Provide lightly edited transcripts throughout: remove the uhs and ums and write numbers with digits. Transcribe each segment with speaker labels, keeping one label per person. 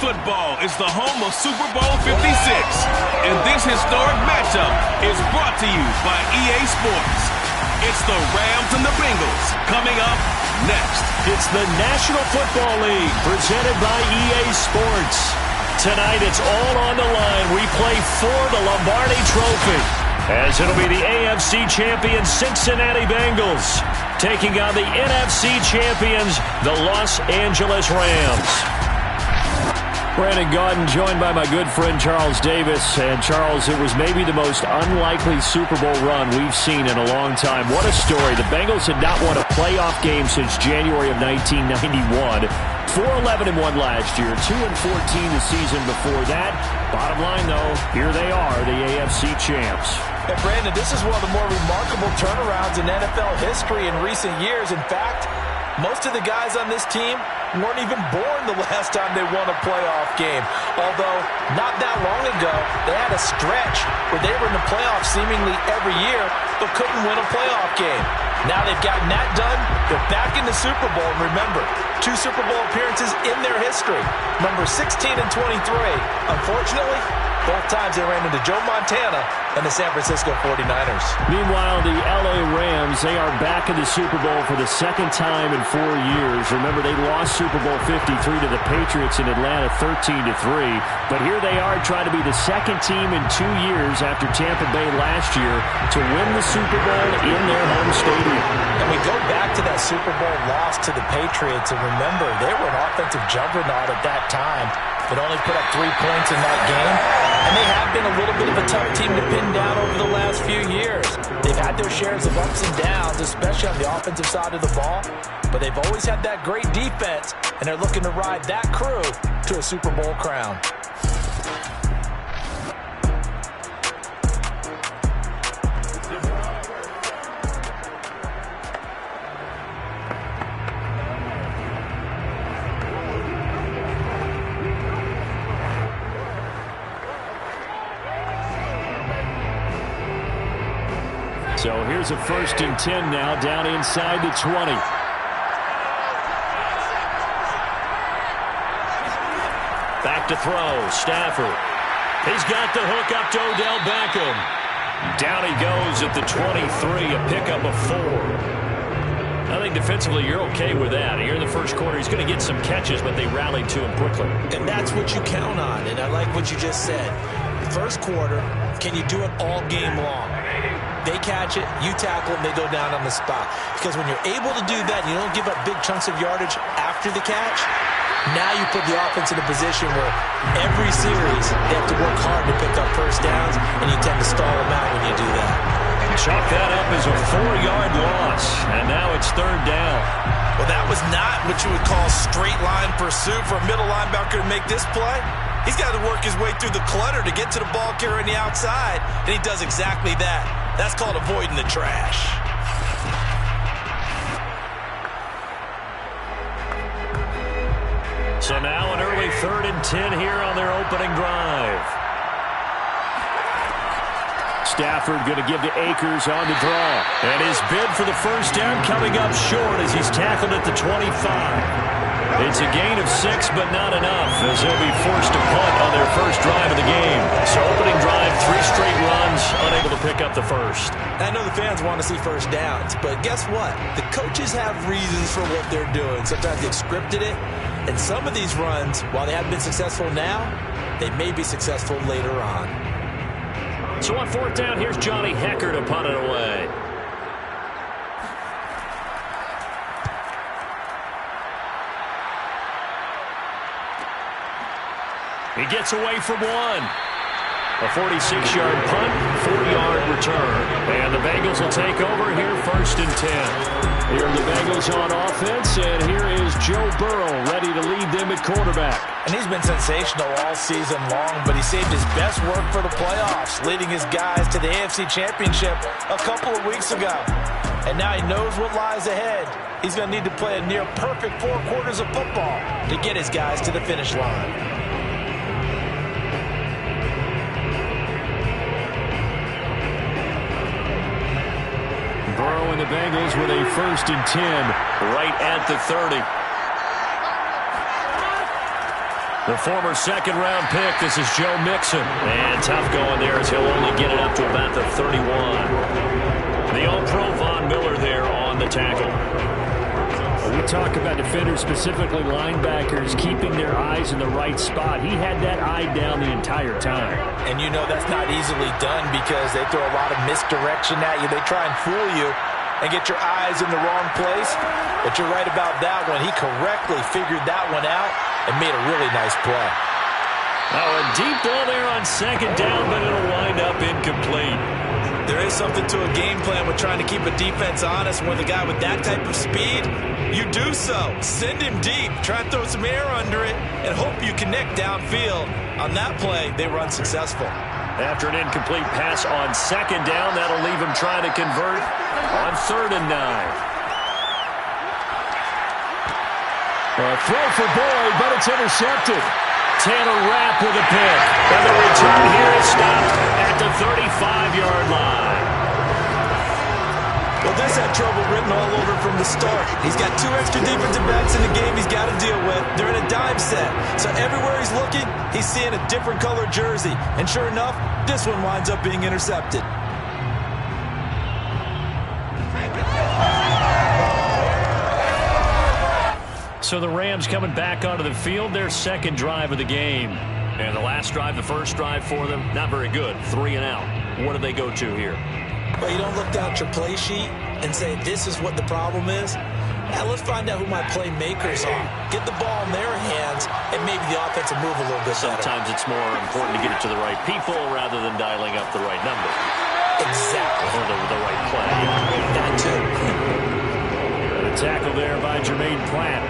Speaker 1: Football is the home of Super Bowl 56, and this historic matchup is brought to you by EA Sports. It's the Rams and the Bengals coming up next.
Speaker 2: It's the National Football League presented by EA Sports. Tonight it's all on the line. We play for the Lombardi Trophy, as it'll be the AFC champion Cincinnati Bengals taking on the NFC champions, the Los Angeles Rams. Brandon Gaudin joined by my good friend Charles Davis. And Charles, it was maybe the most unlikely Super Bowl run we've seen in a long time. What a story. The Bengals had not won a playoff game since January of 1991. 4-11-1 last year, 2-14 the season before that. Bottom line, though, here they are, the AFC champs.
Speaker 3: And Brandon, this is one of the more remarkable turnarounds in NFL history in recent years. In fact, most of the guys on this team weren't even born the last time they won a playoff game. Although, not that long ago, they had a stretch where they were in the playoffs seemingly every year, but couldn't win a playoff game. Now they've gotten that done. They're back in the Super Bowl. And remember, 2 Super Bowl appearances in their history. Number 16 and 23. Unfortunately, both times they ran into Joe Montana and the San Francisco 49ers.
Speaker 2: Meanwhile, the LA Rams, they are back in the Super Bowl for the second time in 4 years. Remember, they lost Super Bowl 53 to the Patriots in Atlanta 13-3. But here they are trying to be the second team in 2 years after Tampa Bay last year to win the Super Bowl in their home stadium.
Speaker 3: And we go back to that Super Bowl loss to the Patriots, and remember, they were an offensive juggernaut at that time. But only put up 3 points in that game. And they have been a little bit of a tough team to pin down over the last few years. They've had their shares of ups and downs, especially on the offensive side of the ball. But they've always had that great defense, and they're looking to ride that crew to a Super Bowl crown.
Speaker 2: So here's a 1st and 10 now, down inside the 20. Back to throw, Stafford. He's got the hook up to Odell Beckham. Down he goes at the 23, a pickup of 4. I think defensively you're okay with that. Here in the first quarter, he's going to get some catches, but they rallied to him quickly.
Speaker 3: And that's what you count on, and I like what you just said. First quarter, can you do it all game long? They catch it, you tackle them, they go down on the spot. Because when you're able to do that, and you don't give up big chunks of yardage after the catch, now you put the offense in a position where every series they have to work hard to pick up first downs, and you tend to stall them out when you do that.
Speaker 2: Chalk that up as a 4-yard loss, and now it's 3rd down.
Speaker 3: Well, that was not what you would call straight line pursuit for a middle linebacker to make this play. He's got to work his way through the clutter to get to the ball carrier on the outside, and he does exactly that. That's called avoiding the trash.
Speaker 2: So now an early 3rd and 10 here on their opening drive. Stafford going to give to Akers on the draw. And his bid for the first down coming up short as he's tackled at the 25. It's a gain of 6, but not enough, as they'll be forced to punt on their first drive of the game. So opening drive, 3 straight runs, unable to pick up the first.
Speaker 3: I know the fans want to see first downs, but guess what? The coaches have reasons for what they're doing. Sometimes they've scripted it, and some of these runs, while they haven't been successful now, they may be successful later on.
Speaker 2: So on 4th down, here's Johnny Hecker to punt it away. He gets away from one. A 46-yard punt, 4-yard return. And the Bengals will take over here 1st and 10. Here are the Bengals on offense, and here is Joe Burrow ready to lead them at quarterback.
Speaker 3: And he's been sensational all season long, but he saved his best work for the playoffs, leading his guys to the AFC Championship a couple of weeks ago. And now he knows what lies ahead. He's going to need to play a near-perfect 4 quarters of football to get his guys to the finish line.
Speaker 2: Burrow and the Bengals with a 1st and 10 right at the 30. The former second-round pick, this is Joe Mixon. And tough going there as he'll only get it up to about the 31. The All-Pro Von Miller there on the tackle.
Speaker 4: We talk about defenders, specifically linebackers, keeping their eyes in the right spot. He had that eye down the entire time.
Speaker 3: And you know that's not easily done because they throw a lot of misdirection at you. They try and fool you and get your eyes in the wrong place. But you're right about that one. He correctly figured that one out and made a really nice play.
Speaker 2: Oh, a deep ball there on second down, but it'll wind up incomplete.
Speaker 3: There is something to a game plan with trying to keep a defense honest. When the guy with that type of speed, you do so. Send him deep. Try and throw some air under it and hope you connect downfield. On that play, they run successful.
Speaker 2: After an incomplete pass on second down, that'll leave him trying to convert on 3rd and 9.
Speaker 4: A throw for Boyd, but it's intercepted.
Speaker 2: Taylor Rapp with a pick. And the return here is stopped at the 35-yard line.
Speaker 3: Well, this had trouble written all over from the start. He's got 2 extra defensive backs in the game he's got to deal with. They're in a dime set. So everywhere he's looking, he's seeing a different color jersey. And sure enough, this one winds up being intercepted.
Speaker 2: So the Rams coming back onto the field, their second drive of the game. And the last drive, the first drive for them, not very good. 3 and out. What do they go to here?
Speaker 3: Well, you don't look down at your play sheet and say, this is what the problem is. Yeah, let's find out who my playmakers are. Get the ball in their hands, and maybe the offense will move a little bit better.
Speaker 2: Sometimes it's more important to get it to the right people rather than dialing up the right number.
Speaker 3: Exactly.
Speaker 2: Or the right play.
Speaker 3: That too.
Speaker 2: A tackle there by Jermaine Pratt.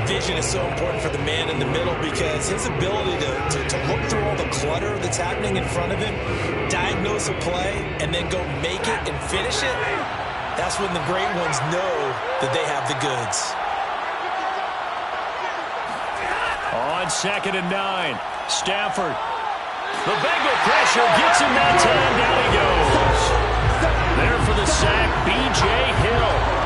Speaker 3: Vision is so important for the man in the middle because his ability to look through all the clutter that's happening in front of him, diagnose a play, and then go make it and finish it, that's when the great ones know that they have the goods.
Speaker 2: On 2nd and 9, Stafford. The Bengal pressure gets him that time. Down he goes. There for the sack, B.J. Hill.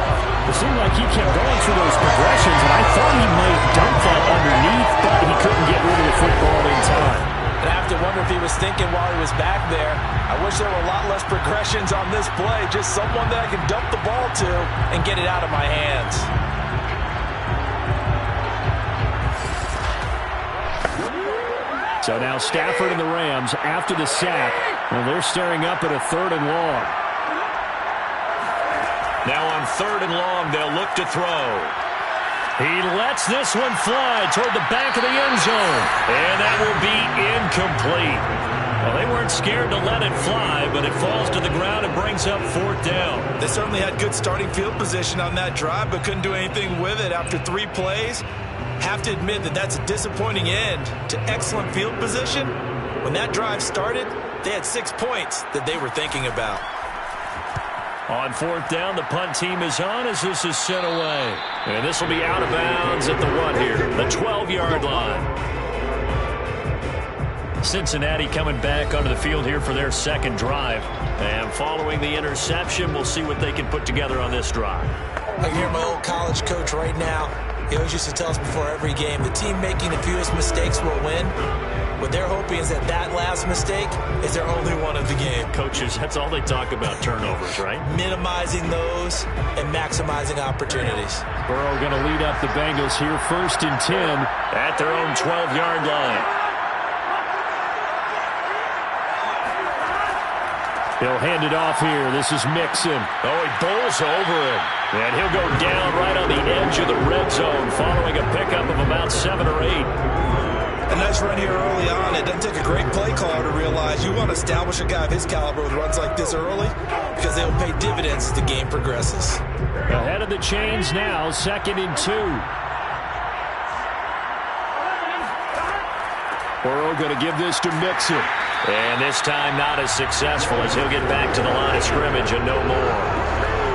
Speaker 4: It seemed like he kept going through those progressions, and I thought he might dump that underneath, but he couldn't get rid of the football in time.
Speaker 3: And I have to wonder if he was thinking while he was back there, I wish there were a lot less progressions on this play, just someone that I could dump the ball to and get it out of my hands.
Speaker 4: So now Stafford and the Rams after the sack, and they're staring up at a 3rd and long.
Speaker 2: Now on 3rd and long, they'll look to throw. He lets this one fly toward the back of the end zone. And that will be incomplete. Well, they weren't scared to let it fly, but it falls to the ground and brings up 4th down.
Speaker 3: They certainly had good starting field position on that drive, but couldn't do anything with it after 3 plays. Have to admit that that's a disappointing end to excellent field position. When that drive started, they had 6 points that they were thinking about.
Speaker 2: On 4th down, the punt team is on as this is sent away. And this will be out of bounds at the 1 here, the 12-yard line. Cincinnati coming back onto the field here for their second drive. And following the interception, we'll see what they can put together on this drive.
Speaker 3: I can hear my old college coach right now. He always used to tell us before every game, the team making the fewest mistakes will win. What they're hoping is that that last mistake is their only one of the game.
Speaker 2: Coaches, that's all they talk about, turnovers, right?
Speaker 3: Minimizing those and maximizing opportunities.
Speaker 4: Burrow going to lead up the Bengals here, 1st and 10.
Speaker 2: At their own 12-yard line.
Speaker 4: He'll hand it off here. This is Mixon.
Speaker 2: Oh, he bowls over him. And he'll go down right on the edge of the red zone following a pickup of about 7 or 8.
Speaker 3: A nice run here early on. It doesn't take a great play caller to realize you want to establish a guy of his caliber with runs like this early because they'll pay dividends as the game progresses.
Speaker 4: Ahead of the chains now, 2nd and 2. Burrow going to give this to Mixon.
Speaker 2: And this time not as successful as he'll get back to the line of scrimmage and no more.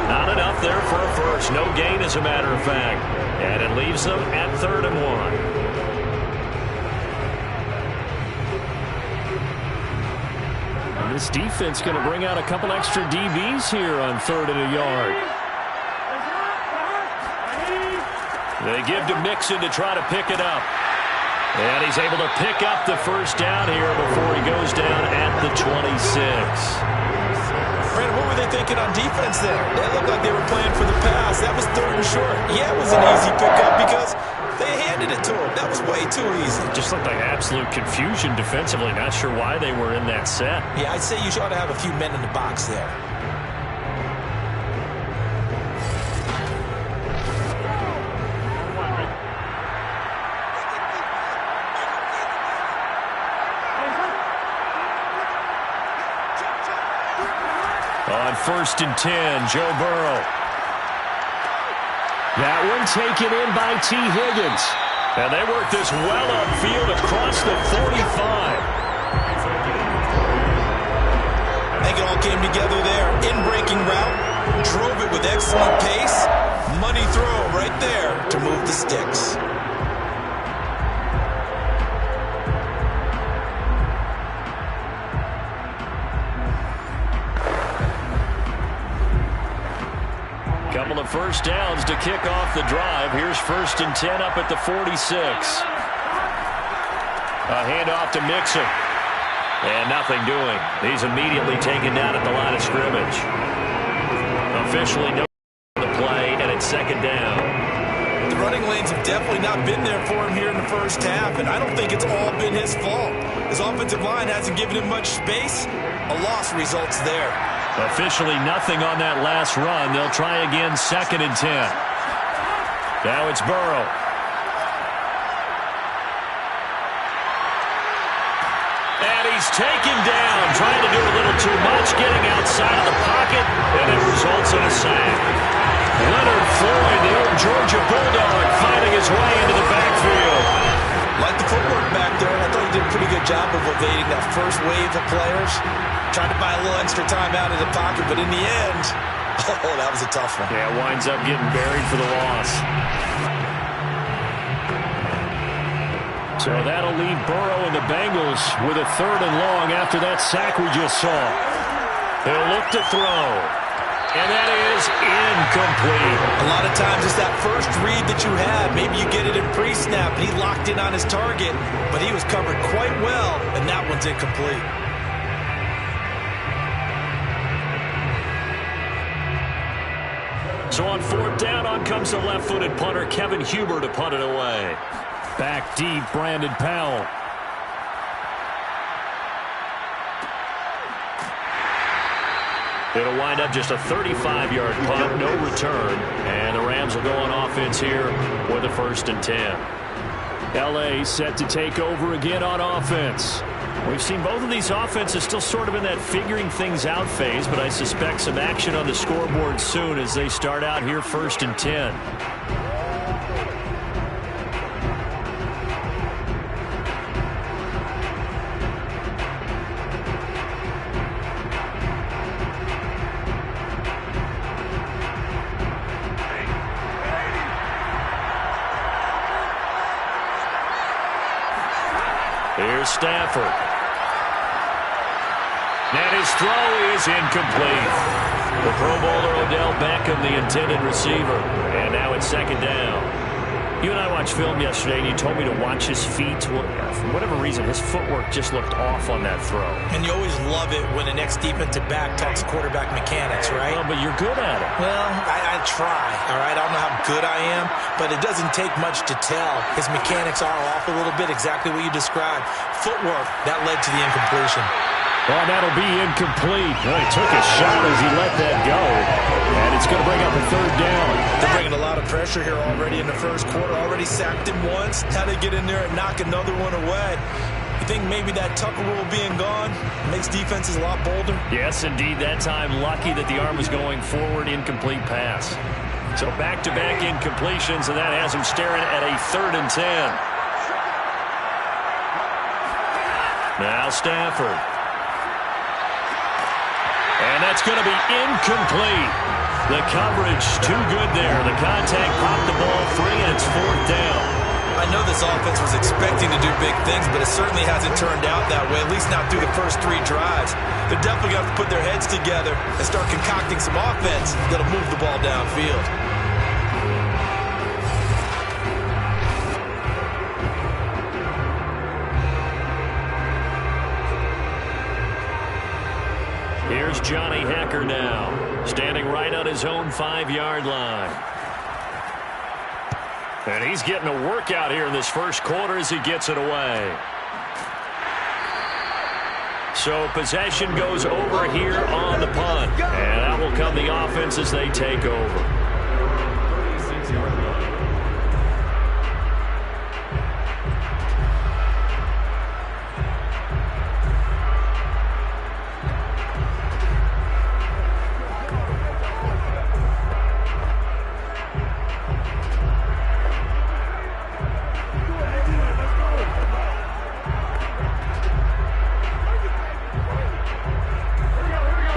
Speaker 2: Not enough there for a first. No gain, as a matter of fact. And it leaves them at 3rd and 1.
Speaker 4: This defense going to bring out a couple extra DBs here on 3rd and a yard.
Speaker 2: They give to Mixon to try to pick it up. And he's able to pick up the first down here before he goes down at the 26.
Speaker 3: Brandon, what were they thinking on defense there? They looked like they were playing for the pass. That was 3rd and short. Yeah, it was an easy pickup because they handed it to him. That was way too easy.
Speaker 2: Just looked like absolute confusion defensively. Not sure why they were in that set.
Speaker 3: Yeah, I'd say you ought to have a few men in the box there.
Speaker 2: On 1st and 10, Joe Burrow. That one taken in by T. Higgins. And they work this well upfield across the 45.
Speaker 3: I think it all came together there. In-breaking route, drove it with excellent pace. Money throw right there to move the sticks.
Speaker 2: Couple of first downs to kick off the drive. Here's 1st and 10 up at the 46. A handoff to Mixon. And nothing doing. He's immediately taken down at the line of scrimmage. Officially no the play, and it's 2nd down.
Speaker 3: The running lanes have definitely not been there for him here in the first half, and I don't think it's all been his fault. His offensive line hasn't given him much space. A loss results there.
Speaker 2: Officially nothing on that last run. They'll try again 2nd and 10. Now it's Burrow. And he's taken down, trying to do a little too much, getting outside of the pocket, and it results in a sack. Leonard Floyd, the old Georgia Bulldog, finding his way into the backfield.
Speaker 3: Like the footwork back there, I thought he did a pretty good job of evading that first wave of players. Tried to buy a little extra time out of the pocket, but in the end, oh, that was a tough one.
Speaker 2: Yeah, winds up getting buried for the loss. So that'll leave Burrow and the Bengals with a 3rd and long after that sack we just saw. They'll look to throw. And that is incomplete.
Speaker 3: A lot of times it's that first read that you had. Maybe you get it in pre-snap, and he locked in on his target, but he was covered quite well, and that one's incomplete.
Speaker 2: So on 4th down, on comes the left-footed punter, Kevin Huber, to punt it away. Back deep, Brandon Powell. It'll wind up just a 35-yard punt, no return. And the Rams will go on offense here with a 1st and 10. L.A. set to take over again on offense. We've seen both of these offenses still sort of in that figuring things out phase, but I suspect some action on the scoreboard soon as they start out here 1st and 10. Here's Stafford. And his throw is incomplete. The Pro Bowler Odell Beckham, the intended receiver. And now it's 2nd down. You and I watched film yesterday, and you told me to watch his feet. Well, for whatever reason, his footwork just looked off on that throw.
Speaker 3: And you always love it when the next defensive back talks quarterback mechanics, right?
Speaker 2: Well, but you're good at it.
Speaker 3: Well, I try, all right? I don't know how good I am, but it doesn't take much to tell. His mechanics are off a little bit, exactly what you described. Footwork, that led to the incompletion.
Speaker 2: Well, that'll be incomplete. Well, he took a shot as he let that go. And it's going to bring up a 3rd down.
Speaker 3: They're bringing a lot of pressure here already in the first quarter. Already sacked him once. How to get in there and knock another one away. You think maybe that Tucker rule being gone makes defenses a lot bolder?
Speaker 2: Yes, indeed. That time, lucky that the arm was going forward. Incomplete pass. So back-to-back incompletions, and that has him staring at a 3rd and 10. Now Stafford. And that's going to be incomplete. The coverage too good there. The contact popped the ball free, and it's 4th down.
Speaker 3: I know this offense was expecting to do big things, but it certainly hasn't turned out that way, at least not through the first 3 drives. They're definitely going to have to put their heads together and start concocting some offense that'll move the ball downfield.
Speaker 2: Here's Johnny Hecker now, standing right on his own 5-yard line. And he's getting a workout here in this first quarter as he gets it away. So possession goes over here on the punt. And out will come the offense as they take over.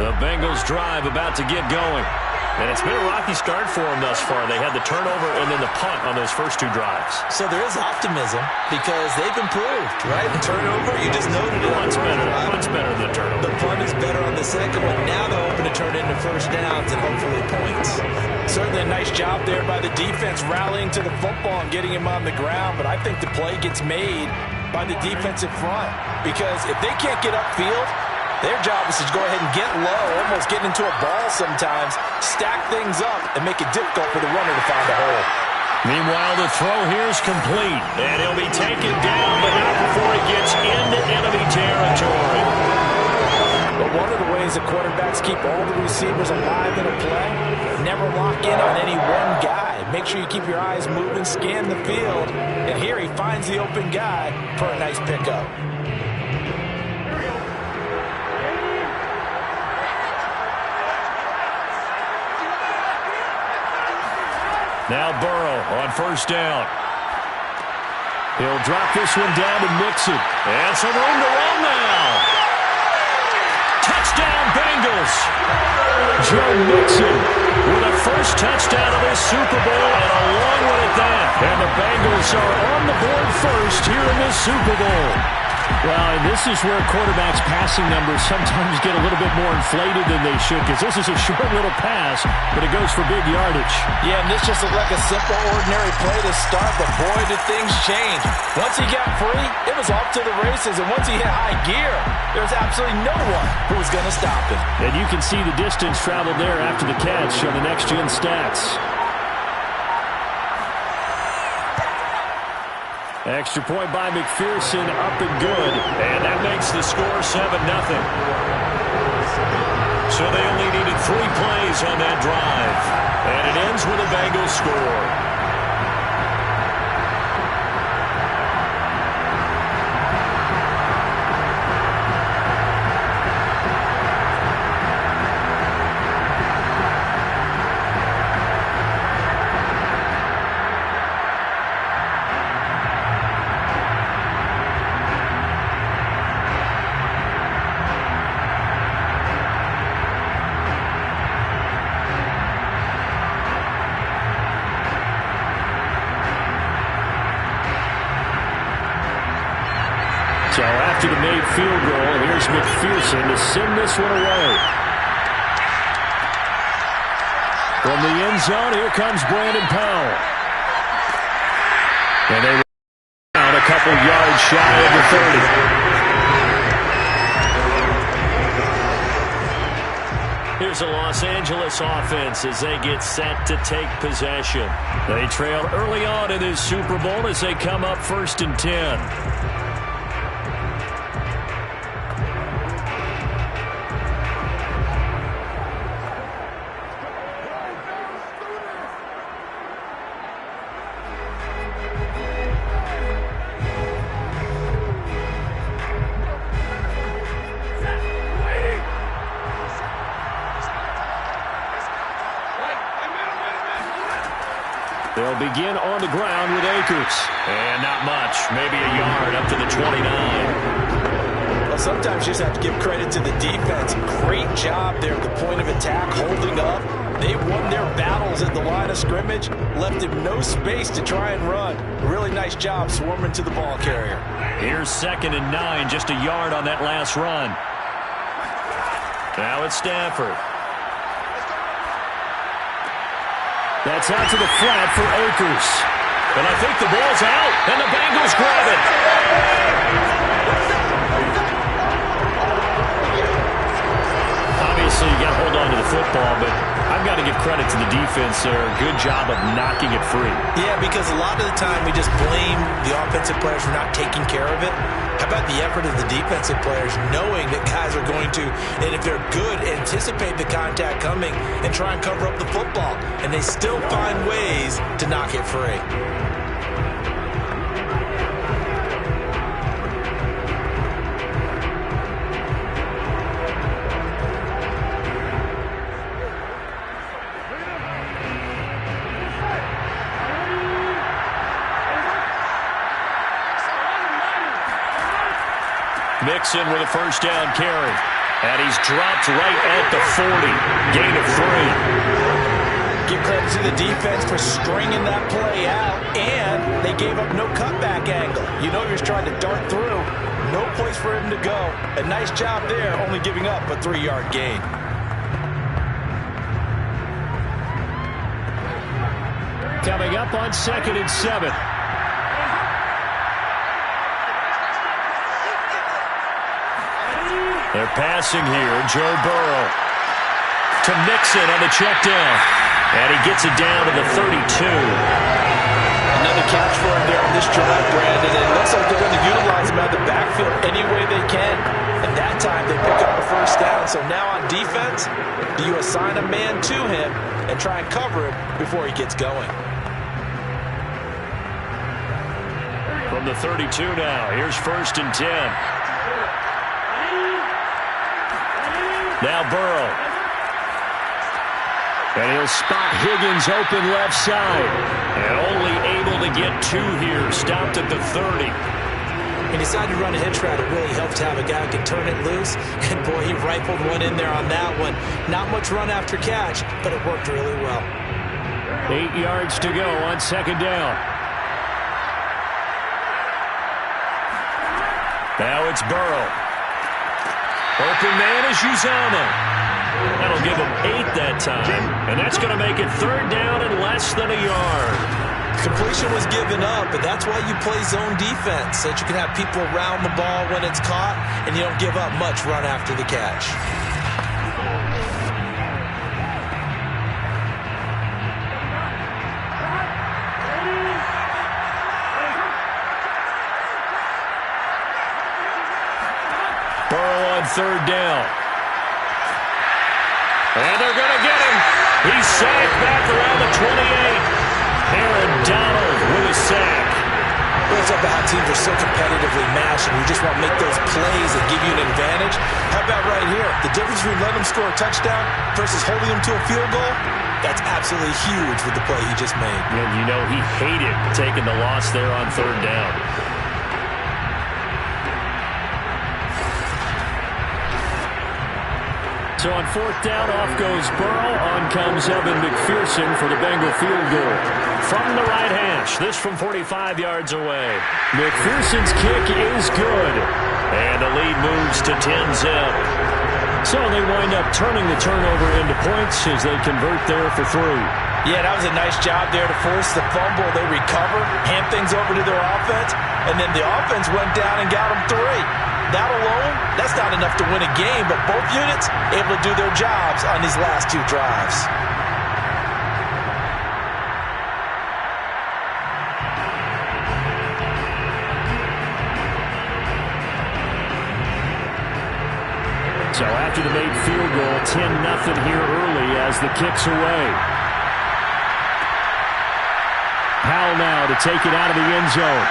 Speaker 2: The Bengals drive about to get going. And it's been a rocky start for them thus far. They had the turnover and then the punt on those first 2 drives.
Speaker 3: So there is optimism because they've improved, right? The turnover, you just noted it.
Speaker 2: Punt's better than the turnover.
Speaker 3: The punt is better on the second one. Now they're hoping to turn it into first downs and hopefully points. Certainly a nice job there by the defense rallying to the football and getting him on the ground. But I think the play gets made by the defensive front because if they can't get upfield, their job is to go ahead and get low, almost get into a ball sometimes, stack things up, and make it difficult for the runner to find a hole.
Speaker 2: Meanwhile, the throw here is complete, and he'll be taken down, but not before he gets into enemy territory.
Speaker 3: But one of the ways the quarterbacks keep all the receivers alive in a play, never lock in on any one guy. Make sure you keep your eyes moving, scan the field, and here he finds the open guy for a nice pickup.
Speaker 2: Now Burrow on first down. He'll drop this one down to Mixon. And some room to run now. Touchdown Bengals. Joe Mixon with a first touchdown of this Super Bowl and a long one at that. And the Bengals are on the board first here in this Super Bowl.
Speaker 4: Well, and this is where quarterbacks' passing numbers sometimes get a little bit more inflated than they should because this is a short little pass, but it goes for big yardage.
Speaker 3: Yeah, and this just looked like a simple, ordinary play to start, but boy, did things change. Once he got free, it was off to the races, and once he hit high gear, there was absolutely no one who was going to stop him.
Speaker 4: And you can see the distance traveled there after the catch on the next-gen stats.
Speaker 2: Extra point by McPherson, up and good. And that makes the score 7-0. So they only needed 3 plays on that drive. And it ends with a Bengals score.
Speaker 4: So after the made field goal, here's McPherson to send this one away. From the end zone, here comes Brandon Powell. And they down a couple yards shy of the 30.
Speaker 2: Here's a Los Angeles offense as they get set to take possession. They trail early on in this Super Bowl as they come up 1st and 10.
Speaker 4: They'll begin on the ground with Akers.
Speaker 2: And not much. Maybe a yard up to the 29.
Speaker 3: Well, sometimes you just have to give credit to the defense. Great job there at the point of attack, holding up. They won their battles at the line of scrimmage, left him no space to try and run. Really nice job swarming to the ball carrier.
Speaker 2: Here's 2nd and 9, just a yard on that last run. Now it's Stafford.
Speaker 4: That's out to the flat for Akers.
Speaker 2: And I think the ball's out, and the Bengals grab it.
Speaker 4: Obviously, you got to hold on to the football, but I've got to give credit to the defense there. Good job of knocking it free.
Speaker 3: Yeah, because a lot of the time we just blame the offensive players for not taking care of it. How about the effort of the defensive players knowing that guys are going to, and if they're good, anticipate the contact coming and try and cover up the football. And they still find ways to knock it free.
Speaker 2: Mixon with a first down carry. And he's dropped right at the 40. Gain of 3.
Speaker 3: Give credit to the defense for stringing that play out, and they gave up no cutback angle. You know he was trying to dart through. No place for him to go. A nice job there, only giving up a 3-yard gain.
Speaker 2: Coming up on 2nd and 7. They're passing here. Joe Burrow to Mixon on the check down. And he gets it down to the 32.
Speaker 3: Another catch for him there on this drive, Brandon. And it looks like they're going to utilize him out of the backfield any way they can. And that time they pick up the first down. So now on defense, do you assign a man to him and try and cover him before he gets going?
Speaker 2: From the 32 now, here's 1st and 10. Now Burrow. And he'll spot Higgins open left side. And only able to get 2 here. Stopped at the 30.
Speaker 3: He decided to run a hitch route. It really helped to have a guy who can turn it loose. And boy, he rifled one in there on that one. Not much run after catch, but it worked really well.
Speaker 2: 8 yards to go on 2nd down. Now it's Burrow. Open man is Uzama. That'll give him 8 that time. And that's going to make it 3rd down and less than a yard.
Speaker 3: Completion was given up, but that's why you play zone defense, so that you can have people around the ball when it's caught, and you don't give up much run after the catch.
Speaker 2: Burrow on 3rd down. And they're going to get him. He's sacked back around the 28. Aaron Donald with a sack.
Speaker 3: It's up how teams are so competitively matched, and you just want to make those plays that give you an advantage. How about right here? The difference between letting him score a touchdown versus holding him to a field goal, that's absolutely huge with the play he just made.
Speaker 2: And you know he hated taking the loss there on 3rd down. So on 4th down, off goes Burrow. On comes Evan McPherson for the Bengal field goal. From the right hash, this from 45 yards away. McPherson's kick is good. And the lead moves to 10-zip. So they wind up turning the turnover into points as they convert there for 3.
Speaker 3: Yeah, that was a nice job there to force the fumble. They recover, hand things over to their offense, and then the offense went down and got them 3. That alone, that's not enough to win a game, but both units able to do their jobs on these last 2 drives.
Speaker 2: So after the made field goal, 10-0 here early as the kick's away. Powell now to take it out of the end zone.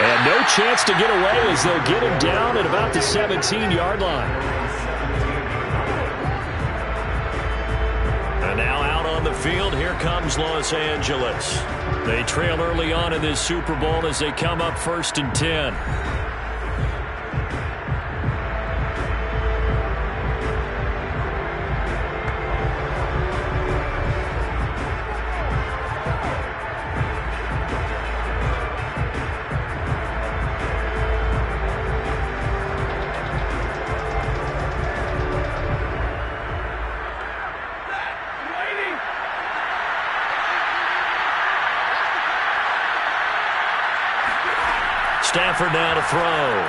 Speaker 2: And no chance to get away as they'll get him down at about the 17-yard line. And now out on the field, here comes Los Angeles. They trail early on in this Super Bowl as they come up 1st and 10. Stafford now to throw.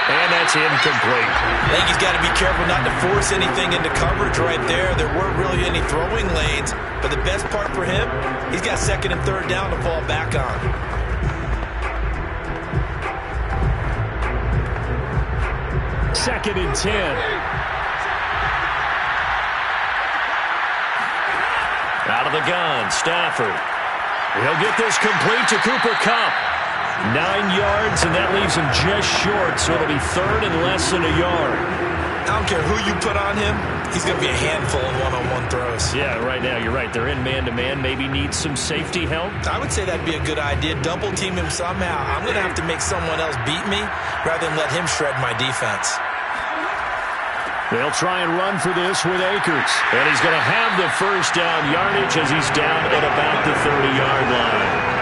Speaker 2: And that's incomplete.
Speaker 3: I think he's got to be careful not to force anything into coverage right there. There weren't really any throwing lanes, but the best part for him, he's got second and third down to fall back on.
Speaker 2: Second and 10. Out of the gun, Stafford. He'll get this complete to Cooper Kupp. 9 yards, and that leaves him just short, so it'll be third and less than a yard.
Speaker 3: I don't care who you put on him, he's going to be a handful of one-on-one throws.
Speaker 2: Yeah, right now, you're right. They're in man-to-man. Maybe needs some safety help.
Speaker 3: I would say that'd be a good idea. Double team him somehow. I'm going to have to make someone else beat me rather than let him shred my defense.
Speaker 2: They'll try and run for this with Akers. And he's going to have the first down yardage as he's down at about the 30-yard line.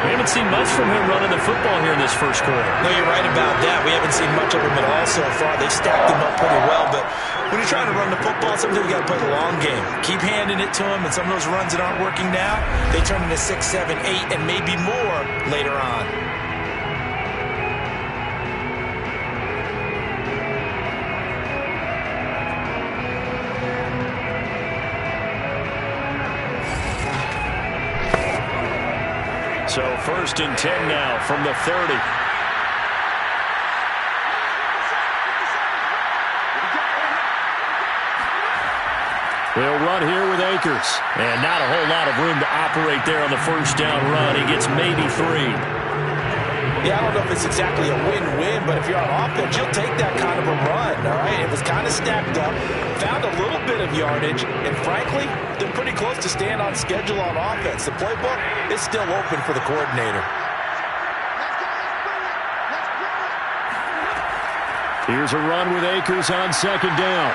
Speaker 2: We haven't seen much from him running the football here in this first quarter.
Speaker 3: No, you're right about that. We haven't seen much of him at all so far. They stacked him up pretty well, but when you're trying to run the football, sometimes you got to play the long game. Keep handing it to him, and some of those runs that aren't working now, they turn into 6, 7, 8, and maybe more later on.
Speaker 2: So first and 10 now from the 30. They'll run here with Akers. And not a whole lot of room to operate there on the first down run. He gets maybe 3.
Speaker 3: Yeah, I don't know if it's exactly a win-win, but if you're on offense, you'll take that kind of a run, all right? It was kind of stacked up, found a little bit of yardage, and frankly, they're pretty close to staying on schedule on offense. The playbook is still open for the coordinator.
Speaker 2: Here's a run with Akers on second down.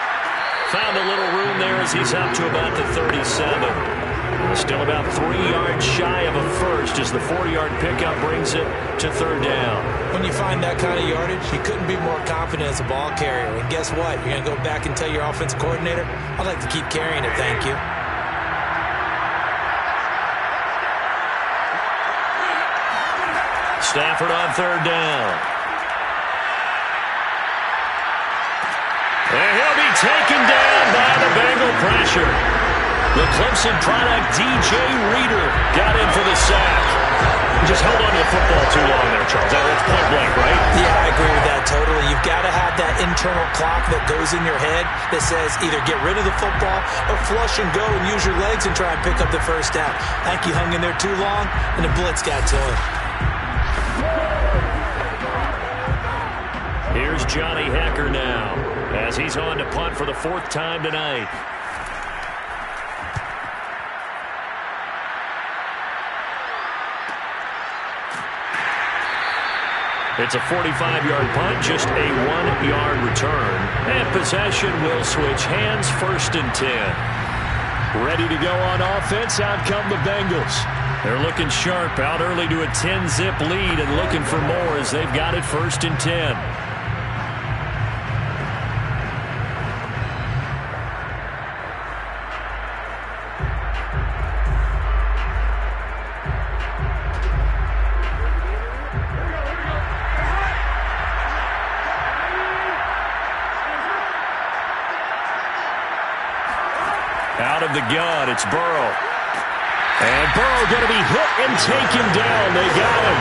Speaker 2: Found a little room there as he's up to about the 37. Still about 3 yards shy of a first as the 4-yard pickup brings it to third down.
Speaker 3: When you find that kind of yardage, you couldn't be more confident as a ball carrier. And guess what? You're going to go back and tell your offensive coordinator, I'd like to keep carrying it, thank you.
Speaker 2: Stafford on third down. And he'll be taken down by the Bengal pressure. The Clemson product, DJ Reader, got in for the sack. He just held on to the football too long there, Charles. That's point blank, right?
Speaker 3: Yeah, I agree with that totally. You've got to have that internal clock that goes in your head that says either get rid of the football or flush and go and use your legs and try and pick up the first down. I think he hung in there too long, and the blitz got to him.
Speaker 2: Here's Johnny Hecker now as he's on to punt for the 4th time tonight. It's a 45-yard punt, just a 1-yard return. And possession will switch hands, 1st and 10. Ready to go on offense, out come the Bengals. They're looking sharp, out early to a 10-zip lead and looking for more as they've got it 1st and 10. Out of the gun, it's Burrow. And Burrow going to be hit and taken down. They got him.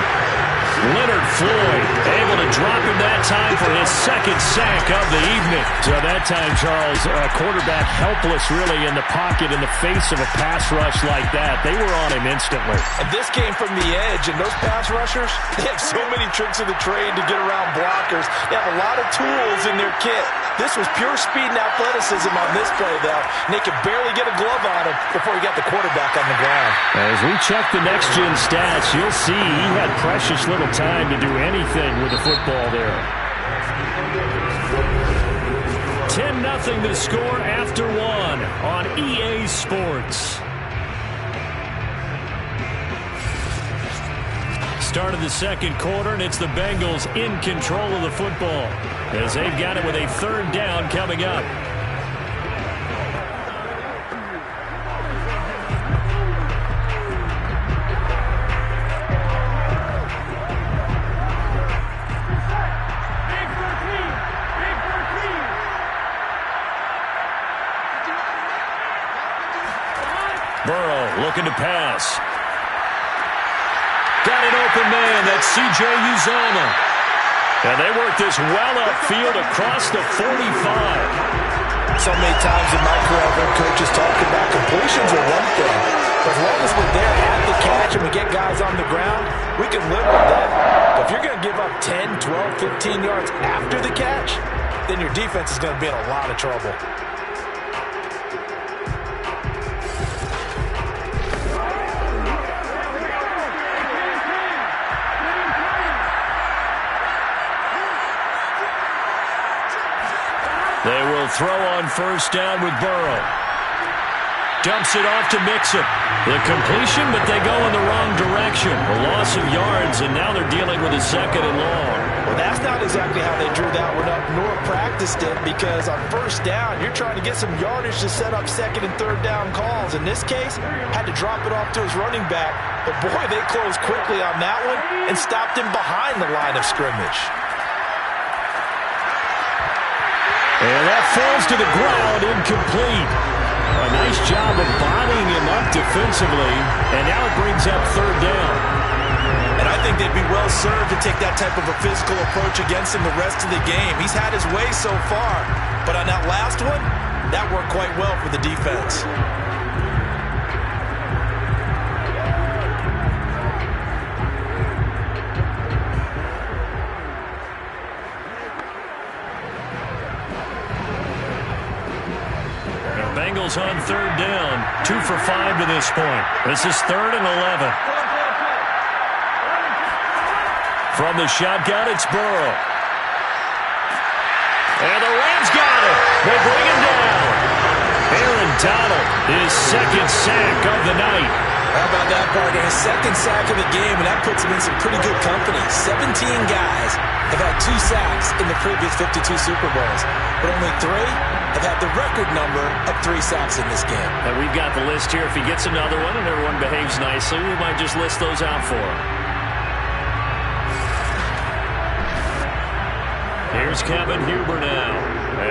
Speaker 2: Leonard Floyd able to drop him that time for his 2nd sack of the evening.
Speaker 4: So that time, Charles, quarterback helpless really in the pocket in the face of a pass rush like that. They were on him instantly.
Speaker 3: And this came from the edge, and those pass rushers, they have so many tricks of the trade to get around blockers. They have a lot of tools in their kit. This was pure speed and athleticism on this play, though. And they could barely get a glove on him before he got the quarterback on the ground.
Speaker 4: As we check the next-gen stats, you'll see he had precious little time to do anything with the football there.
Speaker 2: 10-0 the score after 1 on EA Sports. Start of the 2nd quarter, and it's the Bengals in control of the football as they've got it with a 3rd down coming up. Burrow looking to pass. Got an open man. That's C.J. Uzomah. And they work this well upfield across the 45.
Speaker 3: So many times in my career, I've heard coaches talk about completions are one thing. But as long as we're there at the catch and we get guys on the ground, we can live with that. But if you're going to give up 10, 12, 15 yards after the catch, then your defense is going to be in a lot of trouble.
Speaker 2: They will throw on first down with Burrow. Dumps it off to Mixon. The completion, but they go in the wrong direction. A loss of yards, and now they're dealing with a second and long.
Speaker 3: Well, that's not exactly how they drew that one up, nor practiced it, because on first down, you're trying to get some yardage to set up second and third down calls. In this case, had to drop it off to his running back. But, boy, they closed quickly on that one and stopped him behind the line of scrimmage.
Speaker 2: And that falls to the ground, incomplete. A nice job of bodying him up defensively, and now it brings up third down.
Speaker 3: And I think they'd be well served to take that type of a physical approach against him the rest of the game. He's had his way so far, but on that last one, that worked quite well for the defense.
Speaker 2: Bengals on third down. 2 for 5 to this point. This is 3rd and 11. From the shotgun, it's Burrow. And the Rams got it. They bring him down. Aaron Donald, his second sack of the night.
Speaker 3: How about that, partner? His second sack of the game, and that puts him in some pretty good company. 17 guys have had 2 sacks in the previous 52 Super Bowls, but only 3 have had the record number of 3 sacks in this game.
Speaker 2: And we've got the list here. If he gets another one and everyone behaves nicely, we might just list those out for him. Here's Kevin Huber now,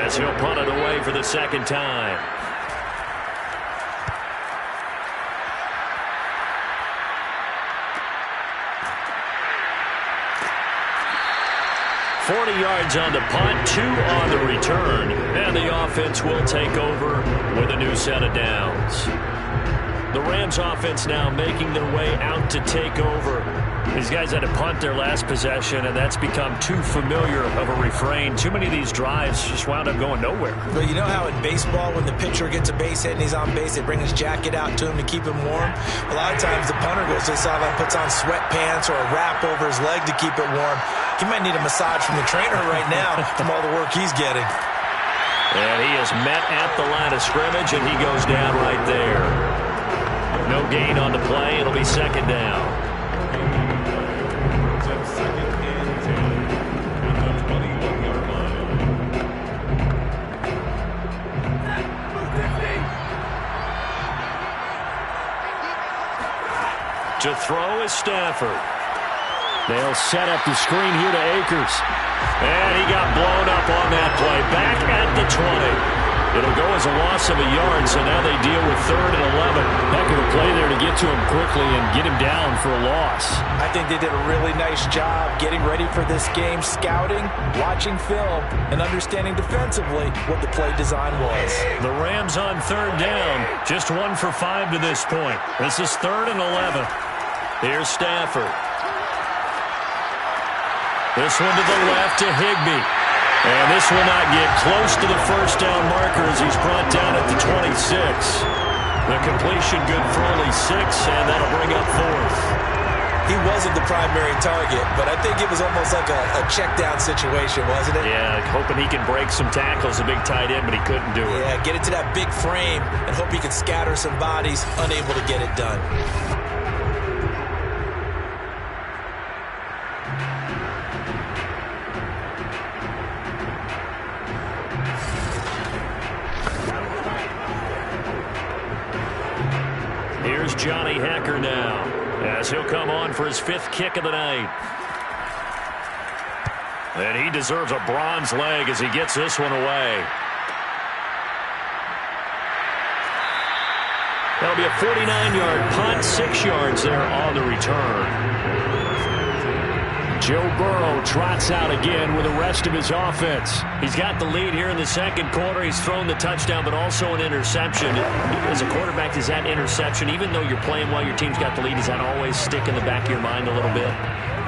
Speaker 2: as he'll punt it away for the second time. 40 yards on the punt, 2 on the return, and the offense will take over with a new set of downs. The Rams offense now making their way out to take over. These guys had to punt their last possession, and that's become too familiar of a refrain. Too many of these drives just wound up going nowhere.
Speaker 3: But you know how in baseball, when the pitcher gets a base hit and he's on base, they bring his jacket out to him to keep him warm? A lot of times the punter goes to the sideline, puts on sweatpants or a wrap over his leg to keep it warm. He might need a massage from the trainer right now from all the work he's getting.
Speaker 2: And he is met at the line of scrimmage, and he goes down right there. No gain on the play. It'll be second down. To throw is Stafford. They'll set up the screen here to Akers. And he got blown up on that play. Back at the 20. It'll go as a loss of a yard, so now they deal with 3rd and 11.
Speaker 4: Heck of a play there to get to him quickly and get him down for a loss.
Speaker 3: I think they did a really nice job getting ready for this game, scouting, watching film, and understanding defensively what the play design was.
Speaker 2: The Rams on 3rd down, just 1 for 5 to this point. This is 3rd and 11. Here's Stafford. This one to the left to Higbee. And this will not get close to the first down marker as he's brought down at the 26. The completion good for only 6, and that'll bring up 4th.
Speaker 3: He wasn't the primary target, but I think it was almost like a check down situation, wasn't it?
Speaker 2: Yeah, hoping he can break some tackles, a big tight end, but he couldn't do it.
Speaker 3: Yeah, get it to that big frame and hope he can scatter some bodies, unable to get it done.
Speaker 2: Here's Johnny Hacker now, as he'll come on for his 5th kick of the night. And he deserves a bronze leg as he gets this one away.
Speaker 4: That'll be a 49-yard punt, 6 yards there on the return. Joe Burrow trots out again with the rest of his offense. He's got the lead here in the second quarter. He's thrown the touchdown, but also an interception. As a quarterback, does that interception, even though you're playing while your team's got the lead, does that always stick in the back of your mind a little bit?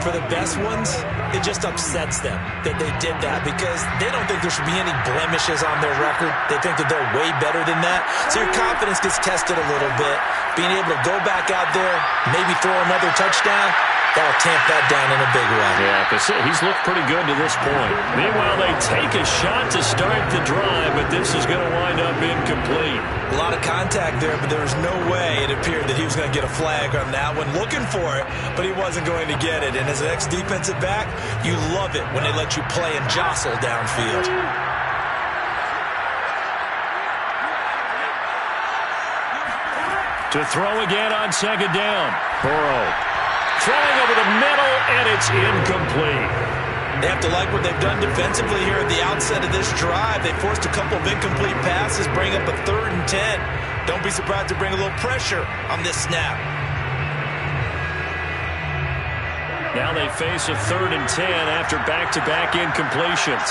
Speaker 3: For the best ones, it just upsets them that they did that because they don't think there should be any blemishes on their record. They think that they're way better than that. So your confidence gets tested a little bit. Being able to go back out there, maybe throw another touchdown, that'll tamp that down in a big way.
Speaker 4: Yeah, because he's looked pretty good to this point. Meanwhile, they take a shot to start the drive, but this is going to wind up incomplete.
Speaker 3: A lot of contact there, but there was no way it appeared that he was going to get a flag on that one. Looking for it, but he wasn't going to get it. And as an ex-defensive back, you love it when they let you play and jostle downfield.
Speaker 4: To throw again on second down. Burrow throwing over the middle, and it's incomplete.
Speaker 3: They have to like what they've done defensively here at the outset of this drive. They forced a couple of incomplete passes, bring up a 3rd and 10. Don't be surprised to bring a little pressure on this snap.
Speaker 4: Now they face a 3rd and 10 after back-to-back incompletions.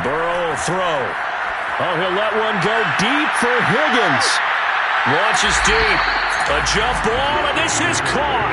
Speaker 4: Burrow will throw. Oh, he'll let one go deep for Higgins. Launches deep. A jump ball, and this is caught.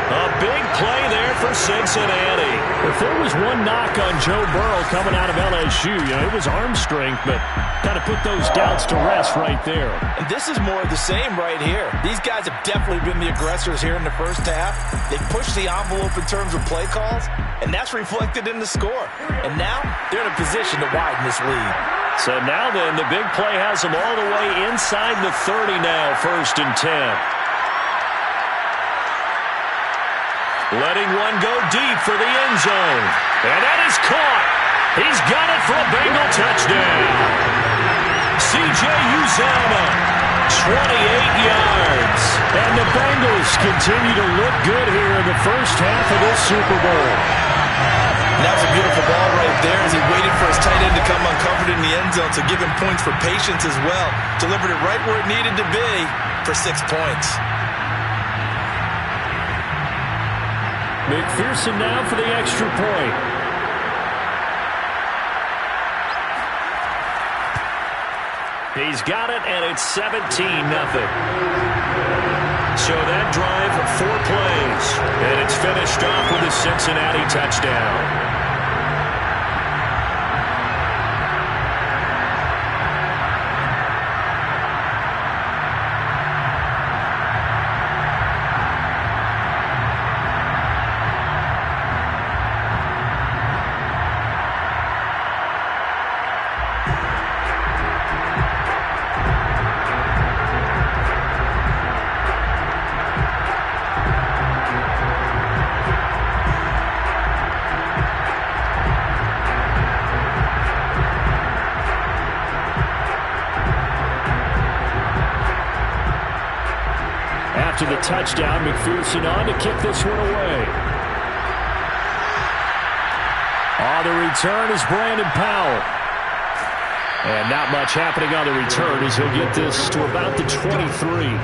Speaker 4: A big play there for Cincinnati. If there was one knock on Joe Burrow coming out of LSU, it was arm strength, but got to put those doubts to rest right there.
Speaker 3: And this is more of the same right here. These guys have definitely been the aggressors here in the first half. They pushed the envelope in terms of play calls, and that's reflected in the score. And now they're in a position to widen this lead.
Speaker 4: So now then, the big play has them all the way inside the 30 now, 1st and 10. Letting one go deep for the end zone. And that is caught. He's got it for a Bengal touchdown. C.J. Uzomah, 28 yards. And the Bengals continue to look good here in the first half of this Super Bowl.
Speaker 3: That was a beautiful ball right there as he waited for his tight end to come uncovered in the end zone, so give him points for patience as well. Delivered it right where it needed to be for 6 points.
Speaker 4: McPherson now for the extra point. He's got it, and it's 17-0. So that drive, 4 plays, and it's finished off with a Cincinnati touchdown. After the touchdown, McPherson on to kick this one away. On the return is Brandon Powell. And not much happening on the return as he'll get this to about the 23.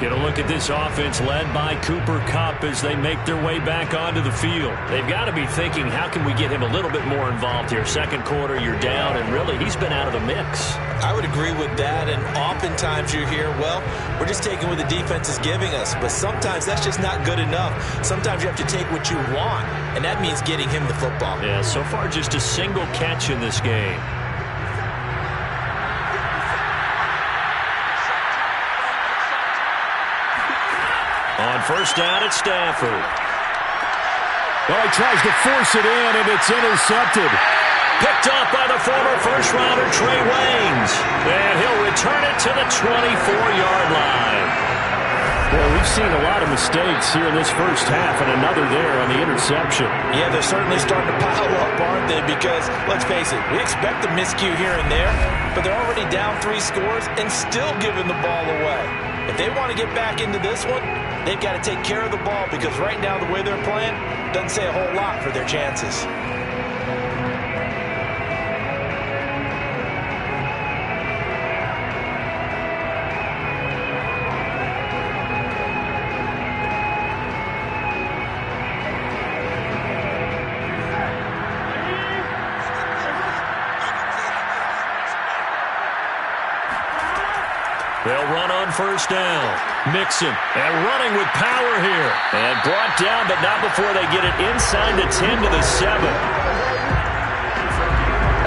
Speaker 4: Get a look at this offense led by Cooper Kupp as they make their way back onto the field. They've got to be thinking, how can we get him a little bit more involved here? Second quarter, you're down, and really, he's been out of the mix.
Speaker 3: I would agree with that, and oftentimes you hear, well, we're just taking what the defense is giving us, but sometimes that's just not good enough. Sometimes you have to take what you want, and that means getting him the football.
Speaker 4: Yeah, so far just a single catch in this game. On first down, it's Stafford.
Speaker 2: Well, he tries to force it in, and it's intercepted.
Speaker 4: Picked up by the former first-rounder Trey Waynes. And he'll return it to the 24-yard line.
Speaker 2: Well, we've seen a lot of mistakes here in this first half, and another there on the interception.
Speaker 3: Yeah, they're certainly starting to pile up, aren't they? Because, let's face it, we expect a miscue here and there, but they're already down 3 scores and still giving the ball away. If they want to get back into this one, they've got to take care of the ball because right now the way they're playing doesn't say a whole lot for their chances.
Speaker 2: They'll run on first down. Mixon, and running with power here. And brought down, but not before they get it inside the 10 to the 7.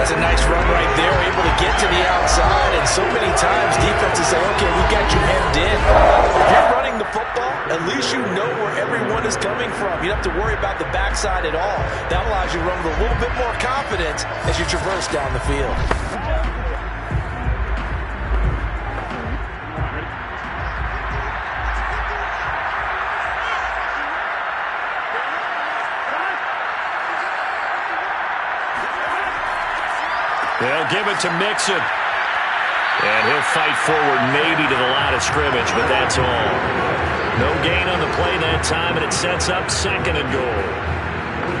Speaker 3: That's a nice run right there, able to get to the outside, and so many times defenses say, okay, we got you hemmed in. If you're running the football, at least you know where everyone is coming from. You don't have to worry about the backside at all. That allows you to run with a little bit more confidence as you traverse down the field.
Speaker 2: They'll give it to Mixon. And he'll fight forward maybe to the line of scrimmage, but that's all. No gain on the play that time, and it sets up 2nd and goal.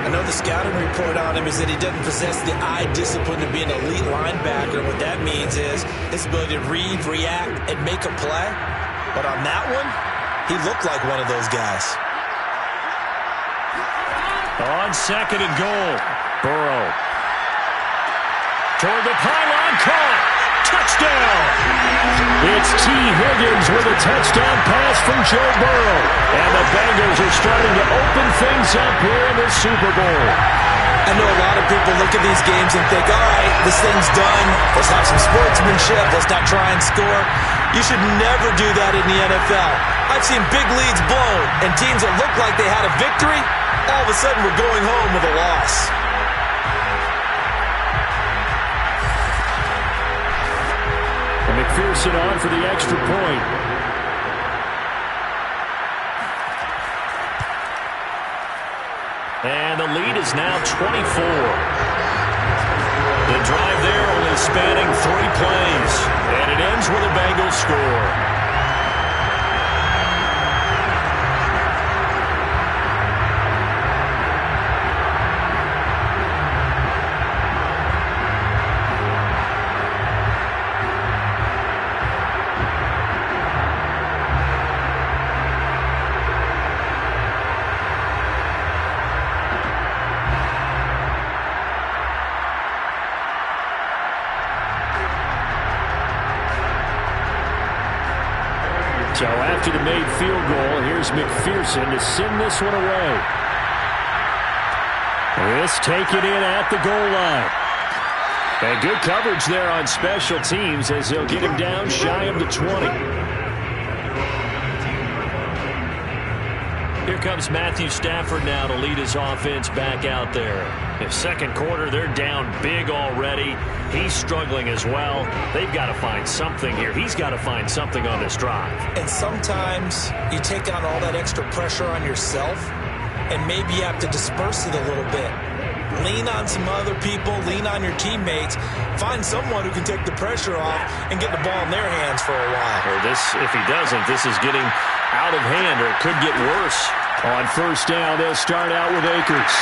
Speaker 3: I know the scouting report on him is that he doesn't possess the eye discipline to be an elite linebacker. What that means is his ability to read, react, and make a play. But on that one, he looked like one of those guys.
Speaker 2: On 2nd and goal, Burrow. Toward the pylon, caught. Touchdown. It's T. Higgins with a touchdown pass from Joe Burrow. And the Bengals are starting to open things up here in the Super Bowl.
Speaker 3: I know a lot of people look at these games and think, all right, this thing's done. Let's have some sportsmanship. Let's not try and score. You should never do that in the NFL. I've seen big leads blown, and teams that look like they had a victory, all of a sudden we're going home with a loss.
Speaker 2: McPherson on for the extra point. And the lead is now 24. The drive there only spanning 3 plays. And it ends with a Bengals score. So after the made field goal, here's McPherson to send this one away. This taken in at the goal line. And good coverage there on special teams as they'll get him down shy of the 20. Here comes Matthew Stafford now to lead his offense back out there. In second quarter, they're down big already. He's struggling as well. They've got to find something here. He's got to find something on this drive.
Speaker 3: And sometimes you take on all that extra pressure on yourself, and maybe you have to disperse it a little bit. Lean on some other people. Lean on your teammates. Find someone who can take the pressure off and get the ball in their hands for a while.
Speaker 2: Or this, if he doesn't, this is getting out of hand, or it could get worse. On first down, they'll start out with Akers.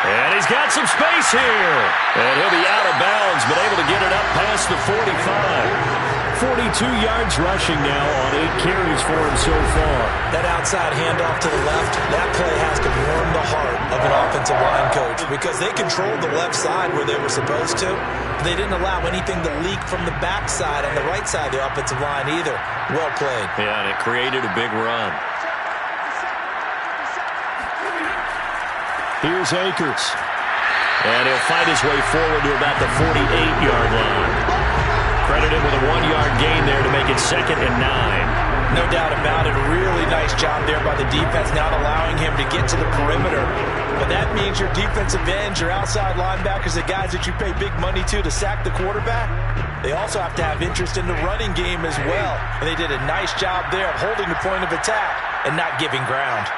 Speaker 2: And he's got some space here. And he'll be out of bounds, but able to get it up past the 45. 42 yards rushing now on 8 carries for him so far.
Speaker 3: That outside handoff to the left, that play has to warm the heart of an offensive line coach because they controlled the left side where they were supposed to. But they didn't allow anything to leak from the backside on the right side of the offensive line either. Well played.
Speaker 2: Yeah, and it created a big run. Here's Akers. And he'll fight his way forward to about the 48-yard line. Credited with a 1-yard gain there to make it 2nd and 9.
Speaker 3: No doubt about it. Really nice job there by the defense, not allowing him to get to the perimeter. But that means your defensive ends, your outside linebackers, the guys that you pay big money to sack the quarterback, they also have to have interest in the running game as well. And they did a nice job there of holding the point of attack and not giving ground.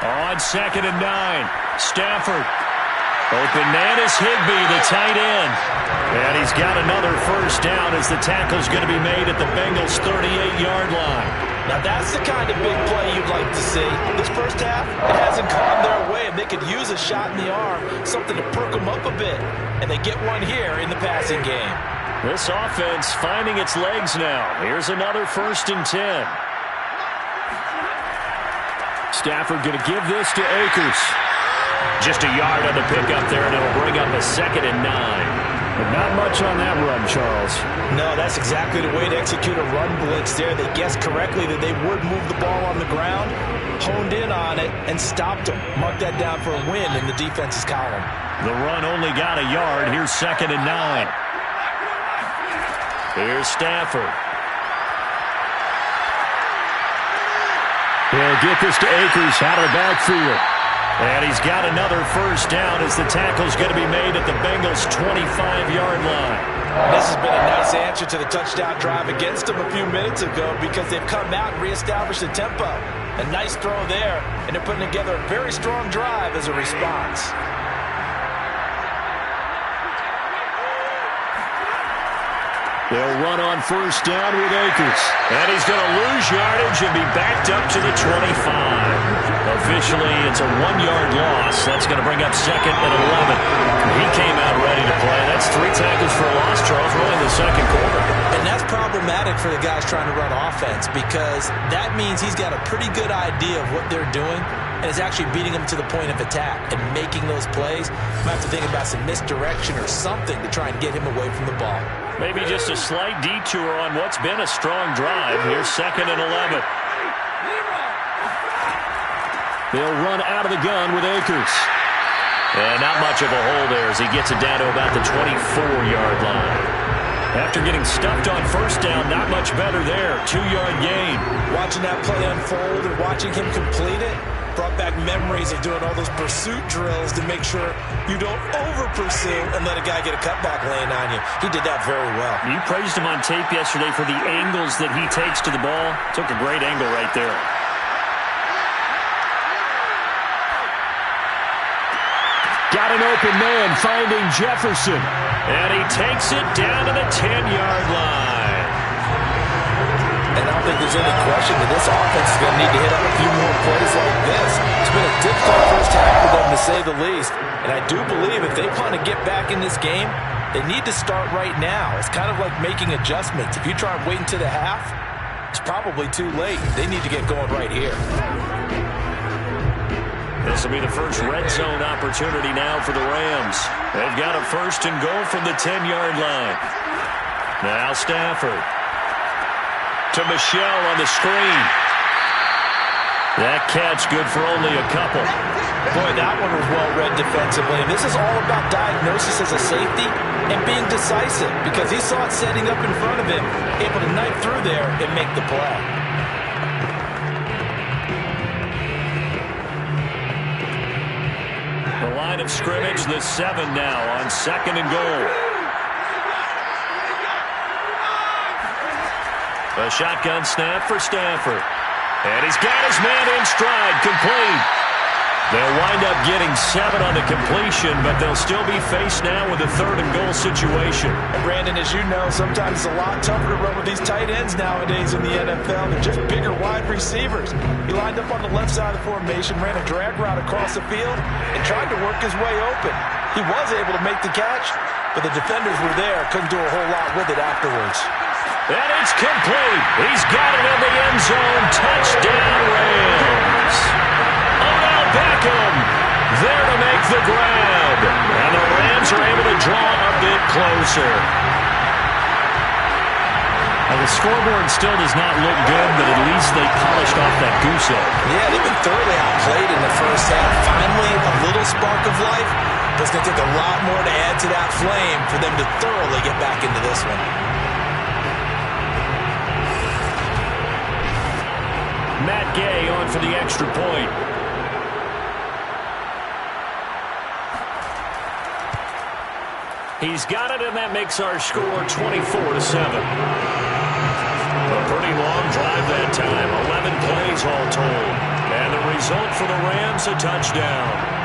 Speaker 2: On 2nd and 9, Stafford. Open man is Higbee, the tight end. And he's got another first down as the tackle's going to be made at the Bengals' 38-yard line.
Speaker 3: Now that's the kind of big play you'd like to see. This first half, it hasn't gone their way, and they could use a shot in the arm, something to perk them up a bit. And they get one here in the passing game.
Speaker 2: This offense finding its legs now. Here's another 1st and 10. Stafford going to give this to Akers. Just a yard on the pickup there, and it'll bring up a 2nd and 9. But not much on that run, Charles.
Speaker 3: No, that's exactly the way to execute a run blitz there. They guessed correctly that they would move the ball on the ground, honed in on it, and stopped them. Mark that down for a win in the defense's column.
Speaker 2: The run only got a yard. Here's 2nd and 9. Here's Stafford. He'll get this to Akers out of the backfield. And he's got another first down as the tackle's going to be made at the Bengals' 25-yard line.
Speaker 3: This has been a nice answer to the touchdown drive against them a few minutes ago because they've come out and reestablished the tempo. A nice throw there, and they're putting together a very strong drive as a response.
Speaker 2: They'll run on first down with Akers.
Speaker 4: And he's going to lose yardage and be backed up to the 25. Officially, it's a 1-yard loss. That's going to bring up 2nd and 11. He came out ready to play. That's 3 tackles for a loss, Charles, really in the second quarter.
Speaker 3: And that's problematic for the guys trying to run offense because that means he's got a pretty good idea of what they're doing and is actually beating them to the point of attack and making those plays. Might have to think about some misdirection or something to try and get him away from the ball.
Speaker 4: Maybe just a slight detour on what's been a strong drive. Here's 2nd and 11.
Speaker 2: They'll run out of the gun with Akers.
Speaker 4: And not much of a hole there as he gets it down to about the 24-yard line. After getting stuffed on first down, not much better there. 2-yard gain.
Speaker 3: Watching that play unfold and watching him complete it brought back memories of doing all those pursuit drills to make sure you don't over-pursue and let a guy get a cutback laying on you. He did that very well.
Speaker 4: You praised him on tape yesterday for the angles that he takes to the ball. Took a great angle right there.
Speaker 2: Got an open man finding Jefferson.
Speaker 4: And he takes it down to the 10-yard line.
Speaker 3: And I don't think there's any question that this offense is going to need to hit on a few more plays like this. It's been a difficult first half for them, to say the least. And I do believe if they want to get back in this game, they need to start right now. It's kind of like making adjustments. If you try and wait until the half, it's probably too late. They need to get going right here.
Speaker 4: This will be the first red zone opportunity now for the Rams. They've got a 1st and goal from the 10-yard line. Now Stafford. To Michelle on the screen. That catch good for only a couple.
Speaker 3: Boy, that one was well read defensively. And this is all about diagnosis as a safety and being decisive because he saw it setting up in front of him, able to knife through there and make the play.
Speaker 4: The line of scrimmage, the 7 now on 2nd and goal. A shotgun snap for Stafford. And he's got his man in stride, complete. They'll wind up getting 7 on the completion, but they'll still be faced now with a 3rd and goal situation.
Speaker 3: And Brandon, as you know, sometimes it's a lot tougher to run with these tight ends nowadays in the NFL. They're just bigger wide receivers. He lined up on the left side of the formation, ran a drag route across the field, and tried to work his way open. He was able to make the catch, but the defenders were there, couldn't do a whole lot with it afterwards.
Speaker 4: And it's complete. He's got it in the end zone. Touchdown, Rams. Odell Beckham there to make the grab. And the Rams are able to draw a bit closer.
Speaker 2: Now, the scoreboard still does not look good, but at least they polished off that goose egg.
Speaker 3: Yeah, they've been thoroughly outplayed in the first half. Finally, a little spark of life. But it's going to take a lot more to add to that flame for them to thoroughly get back into this one.
Speaker 4: Matt Gay on for the extra point. He's got it, and that makes our score 24-7. A pretty long drive that time, 11 plays all told. And the result for the Rams, a touchdown.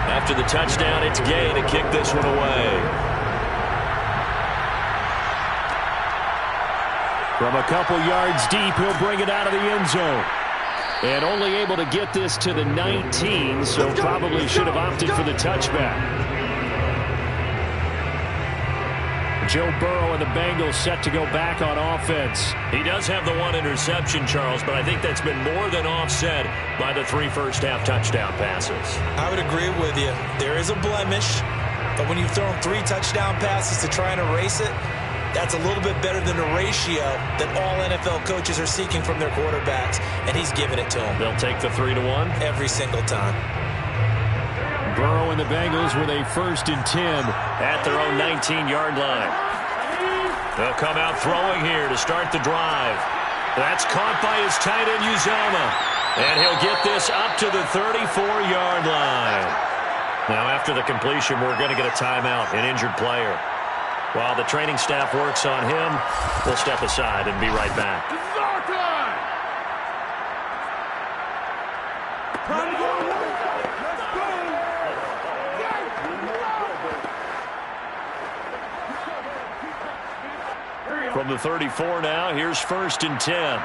Speaker 4: After the touchdown, it's Gay to kick this one away.
Speaker 2: From a couple yards deep, he'll bring it out of the end zone. And only able to get this to the 19, so probably should have opted for the touchback. Joe Burrow and the Bengals set to go back on offense.
Speaker 4: He does have the one interception, Charles, but I think that's been more than offset by the 3 first-half touchdown passes.
Speaker 3: I would agree with you. There is a blemish, but when you've thrown 3 touchdown passes to try and erase it, that's a little bit better than the ratio that all NFL coaches are seeking from their quarterbacks, and he's giving it to them.
Speaker 4: They'll take the 3-1?
Speaker 3: Every single time.
Speaker 2: Burrow and the Bengals with a 1st and 10
Speaker 4: at their own 19-yard line. They'll come out throwing here to start the drive. That's caught by his tight end, Uzama. And he'll get this up to the 34-yard line. Now, after the completion, we're going to get a timeout, an injured player. While the training staff works on him, we'll step aside and be right back.
Speaker 5: This is our time! Time to go! Let's go!
Speaker 4: From the 34 now, here's 1st and 10.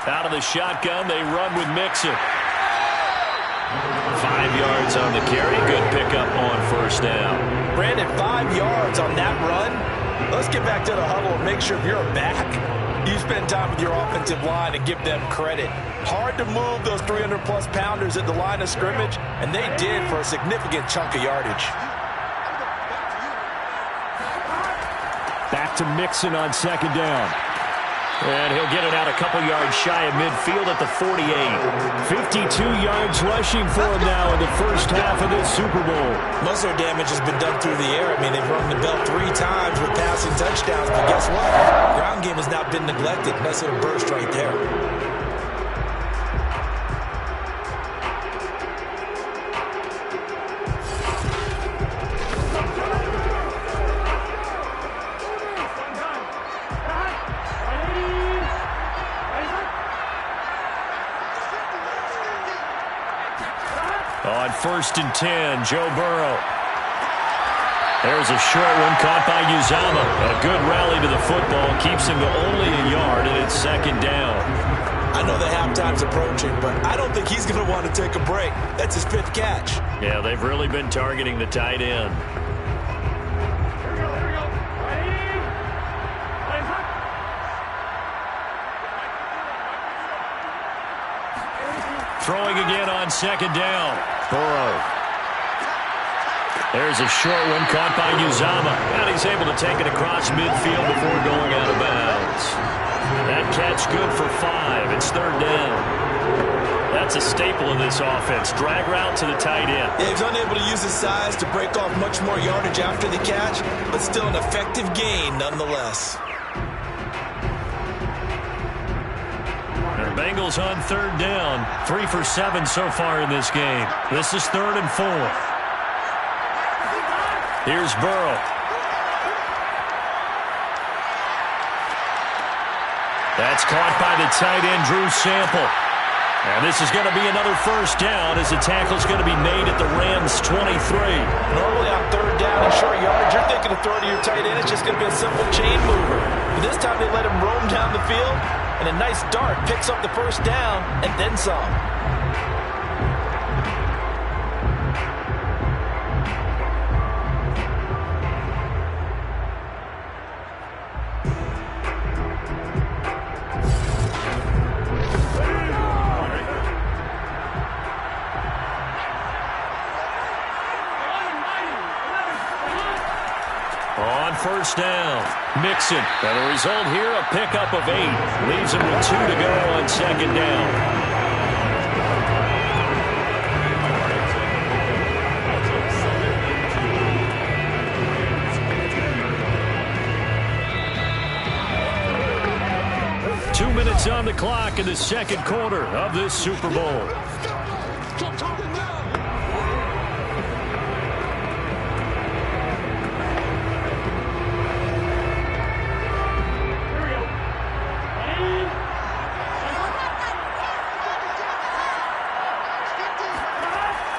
Speaker 4: Out of the shotgun, they run with Mixon. 5 yards on the carry. Good pickup on 1st down.
Speaker 3: Brandon, 5 yards on that run. Let's get back to the huddle and make sure if you're a back, you spend time with your offensive line and give them credit. Hard to move those 300-plus pounders at the line of scrimmage, and they did for a significant chunk of yardage.
Speaker 2: Back to Mixon on 2nd down.
Speaker 4: And he'll get it out a couple yards shy of midfield at the 48.
Speaker 2: 52 yards rushing for him now in the first half of this Super Bowl.
Speaker 3: Most of their damage has been done through the air. I mean, they've rung the bell 3 times with passing touchdowns, but guess what? Ground game has not been neglected. Nice little burst right there.
Speaker 4: On 1st and 10, Joe Burrow. There's a short one caught by Uzama. A good rally to the football. Keeps him to only a yard, and it's 2nd down.
Speaker 3: I know the halftime's approaching, but I don't think he's going to want to take a break. That's his 5th catch.
Speaker 4: Yeah, they've really been targeting the tight end. Throwing again on 2nd down. Burrow. There's a short one caught by Uzama. And he's able to take it across midfield before going out of bounds. That catch good for 5. It's 3rd down. That's a staple of this offense. Drag route to the tight end.
Speaker 3: Yeah, he's unable to use his size to break off much more yardage after the catch, but still an effective gain nonetheless.
Speaker 4: Bengals on 3rd down. 3 for 7 so far in this game. This is 3rd and 4. Here's Burrow. That's caught by the tight end, Drew Sample. And this is going to be another 1st down as the tackle's going to be made at the Rams' 23.
Speaker 3: Normally on 3rd down and short yardage, you're thinking of throwing to your tight end. It's just going to be a simple chain mover. But this time they let him roam down the field. And a nice dart picks up the 1st down and then some.
Speaker 4: On 1st down, Mixon. And the result here, a pickup of 8. Leaves him with 2 to go on 2nd down. Two minutes on the clock in the 2nd quarter of this Super Bowl.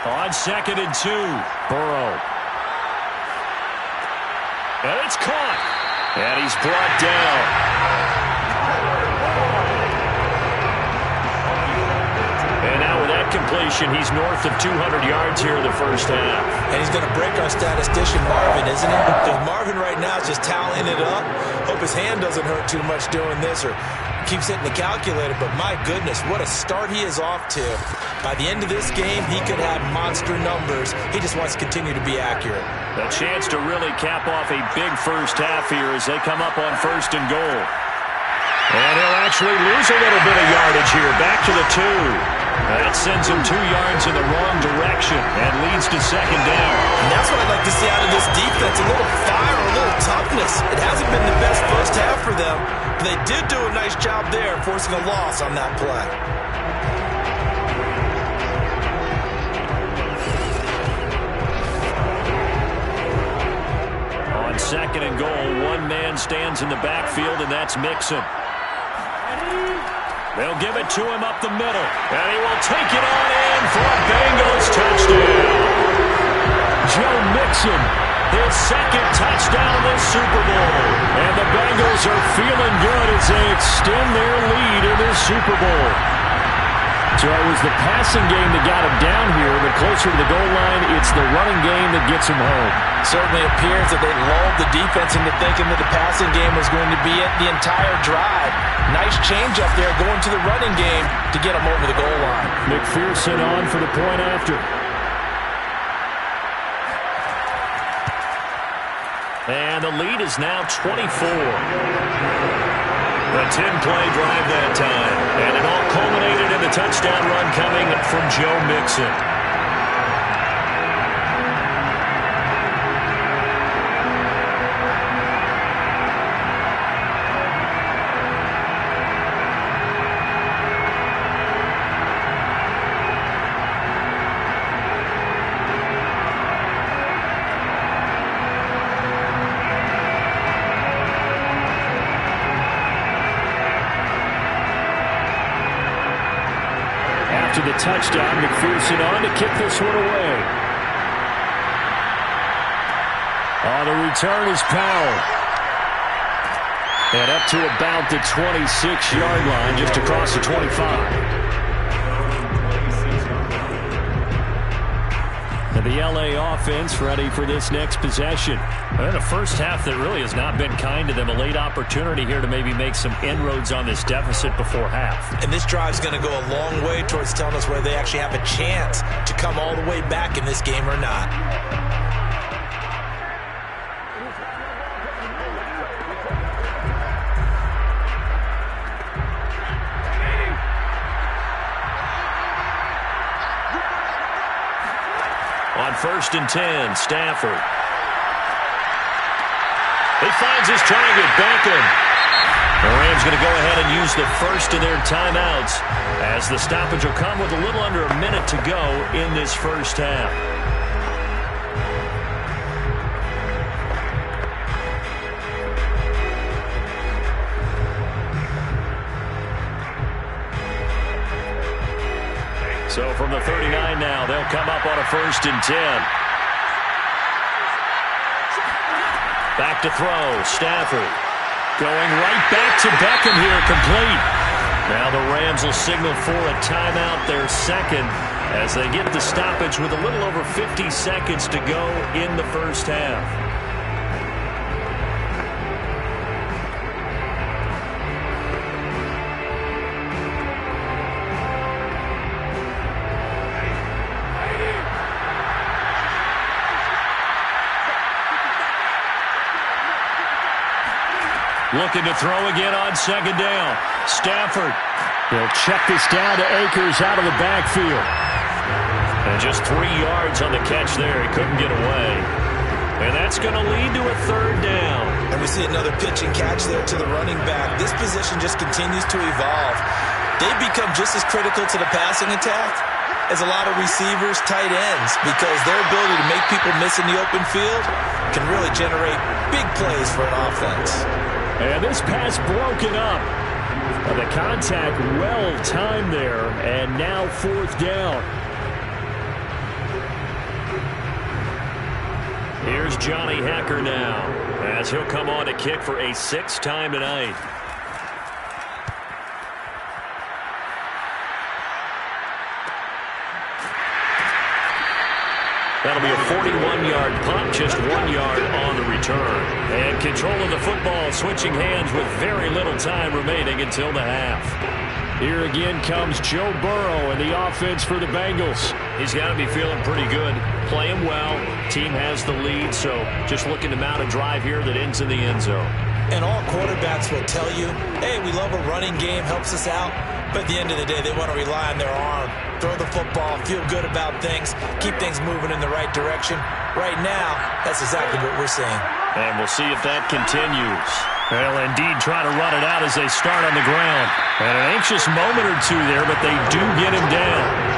Speaker 4: On 2nd and 2, Burrow. And it's caught. And he's brought down. And now with that completion, he's north of 200 yards here in the first half.
Speaker 3: And he's going to break our statistician Marvin, isn't he? Because Marvin right now is just tallying it up. Hope his hand doesn't hurt too much doing this or keeps hitting the calculator. But my goodness, what a start he is off to. By the end of this game, he could have monster numbers. He just wants to continue to be accurate.
Speaker 4: A chance to really cap off a big first half here as they come up on 1st and goal. And he'll actually lose a little bit of yardage here. Back to the 2. That sends him 2 yards in the wrong direction and leads to 2nd down.
Speaker 3: And that's what I'd like to see out of this defense, a little fire, a little toughness. It hasn't been the best first half for them, but they did do a nice job there forcing a loss on that play.
Speaker 4: On 2nd and goal, one man stands in the backfield, and that's Mixon. They'll give it to him up the middle, and he will take it on in for a Bengals touchdown. Joe Mixon, his 2nd touchdown this Super Bowl. And the Bengals are feeling good as they extend their lead in this Super Bowl. So it was the passing game that got him down here, but closer to the goal line, it's the running game that gets him home.
Speaker 3: Certainly appears that they lulled the defense into thinking that the passing game was going to be it the entire drive. Nice change up there going to the running game to get him over the goal line.
Speaker 4: McPherson on for the point after. And the lead is now 24. A 10-play drive that time. And it all culminated in the touchdown run coming from Joe Mixon. To the touchdown, McPherson on to kick this one away. The return is Powell. And up to about the 26-yard line, just across the 25. And the LA offense ready for this next possession. And a first half that really has not been kind to them. A late opportunity here to maybe make some inroads on this deficit before half.
Speaker 3: And this drive is going to go a long way towards telling us whether they actually have a chance to come all the way back in this game or not.
Speaker 4: On 1st and 10, Stafford. He finds his target, Beckham. The Rams going to go ahead and use the first of their timeouts as the stoppage will come with a little under a minute to go in this first half. So from the 39 now, they'll come up on a 1st and 10. Back to throw, Stafford. Going right back to Beckham here, complete. Now the Rams will signal for a timeout, their 2nd, as they get the stoppage with a little over 50 seconds to go in the first half. Looking to throw again on 2nd down. Stafford. He'll check this down to Akers out of the backfield. And just 3 yards on the catch there. He couldn't get away. And that's going to lead to a 3rd down.
Speaker 3: And we see another pitch and catch there to the running back. This position just continues to evolve. They become just as critical to the passing attack as a lot of receivers, tight ends, because their ability to make people miss in the open field can really generate big plays for an offense.
Speaker 4: And this pass broken up. The contact well timed there, and now 4th down. Here's Johnny Hacker now, as he'll come on to kick for a 6th time tonight. That'll be a 41-yard punt, just 1 yard on the return. And control of the football, switching hands with very little time remaining until the half. Here again comes Joe Burrow and the offense for the Bengals. He's got to be feeling pretty good, playing well. Team has the lead, so just looking to mount a drive here that ends in the end zone.
Speaker 3: And all quarterbacks will tell you, hey, we love a running game, helps us out. But at the end of the day, they want to rely on their arm, throw the football, feel good about things, keep things moving in the right direction. Right now, that's exactly what we're seeing.
Speaker 4: And we'll see if that continues. Well, indeed, try to run it out as they start on the ground. And an anxious moment or two there, but they do get him down.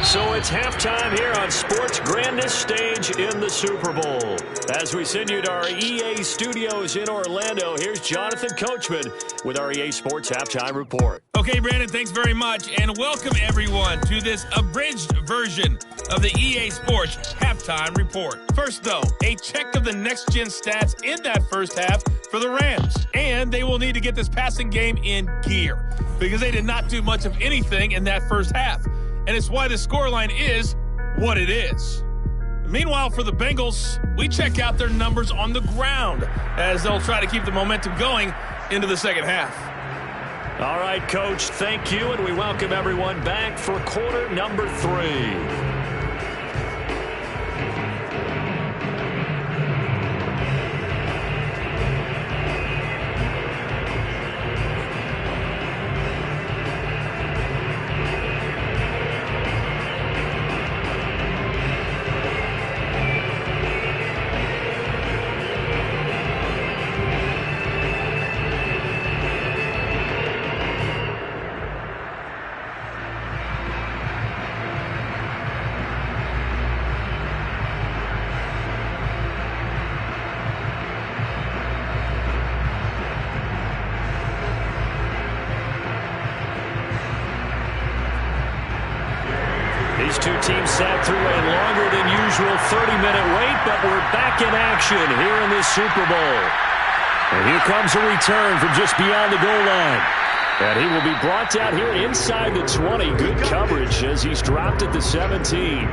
Speaker 4: So it's halftime here on sports' grandest stage in the Super Bowl. As we send you to our EA studios in Orlando, here's Jonathan Coachman with our EA Sports Halftime Report.
Speaker 6: Okay, Brandon, thanks very much, and welcome everyone to this abridged version of the EA Sports Halftime Report. First, though, a check of the next-gen stats in that first half for the Rams, and they will need to get this passing game in gear because they did not do much of anything in that first half. And it's why the scoreline is what it is. Meanwhile, for the Bengals, we check out their numbers on the ground as they'll try to keep the momentum going into the second half.
Speaker 4: All right, Coach, thank you, and we welcome everyone back for quarter number 3. These two teams sat through a longer than usual 30-minute wait, but we're back in action here in this Super Bowl. And here comes a return from just beyond the goal line. And he will be brought down here inside the 20. Good coverage as he's dropped at the 17.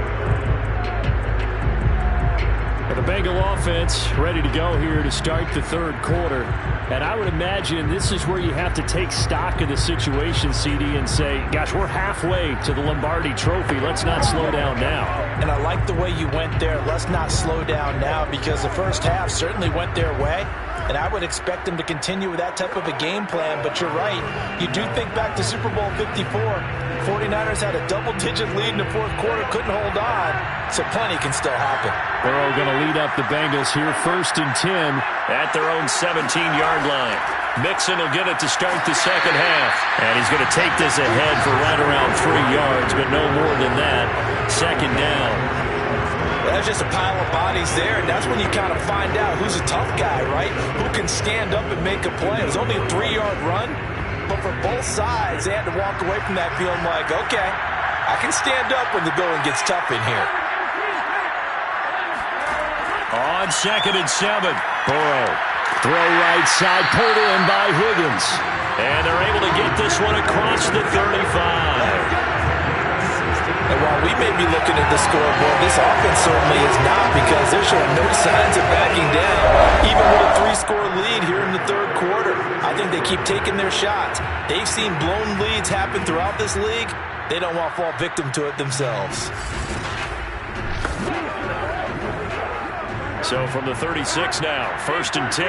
Speaker 4: And the Bengal offense ready to go here to start the third quarter. And I would imagine this is where you have to take stock of the situation, CD, and say, gosh, we're halfway to the Lombardi Trophy. Let's not slow down now.
Speaker 3: And I like the way you went there. Let's not slow down now because the first half certainly went their way. And I would expect them to continue with that type of a game plan. But you're right. You do think back to Super Bowl 54. 49ers had a double-digit lead in the fourth quarter, couldn't hold on, so plenty can still happen.
Speaker 4: Burrow going to lead up the Bengals here, 1st and 10 at their own 17-yard line. Mixon will get it to start the second half, and he's going to take this ahead for right around 3 yards, but no more than that. Second down.
Speaker 3: That's just a pile of bodies there, and that's when you kind of find out who's a tough guy, right? Who can stand up and make a play. It was only a 3-yard run. But for both sides, they had to walk away from that feeling like, okay, I can stand up when the going gets tough in here.
Speaker 4: On 2nd and 7, Burrow. Throw right side, pulled in by Higgins. And they're able to get this one across the 35.
Speaker 3: And while we may be looking at the scoreboard, this offense certainly is not because they're showing no signs of backing down, even with a 3-score lead here in the third quarter. I think they keep taking their shots. They've seen blown leads happen throughout this league. They don't want to fall victim to it themselves.
Speaker 4: So from the 36 now, 1st and 10.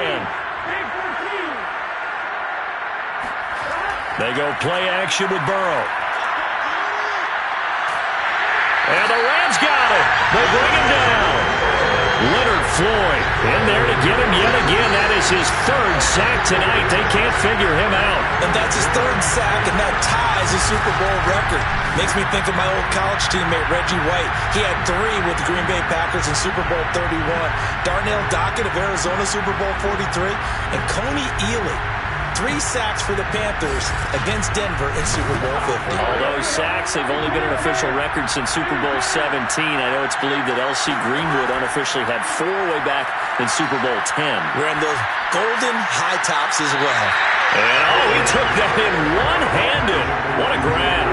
Speaker 4: They go play action with Burrow. And the Rams got it. They bring him down. Leonard Floyd in there to get him yet again. That is his 3rd sack tonight. They can't figure him out.
Speaker 3: And that's his 3rd sack, and that ties a Super Bowl record. Makes me think of my old college teammate, Reggie White. He had 3 with the Green Bay Packers in Super Bowl 31. Darnell Dockett of Arizona, Super Bowl 43. And Coney Ealy, 3 sacks for the Panthers against Denver in Super Bowl 50.
Speaker 4: All those sacks, they've only been an official record since Super Bowl 17. I know it's believed that L.C. Greenwood unofficially had 4 way back in Super Bowl 10.
Speaker 3: Wearing those golden high tops as well.
Speaker 4: And he took that in one-handed. What a grab.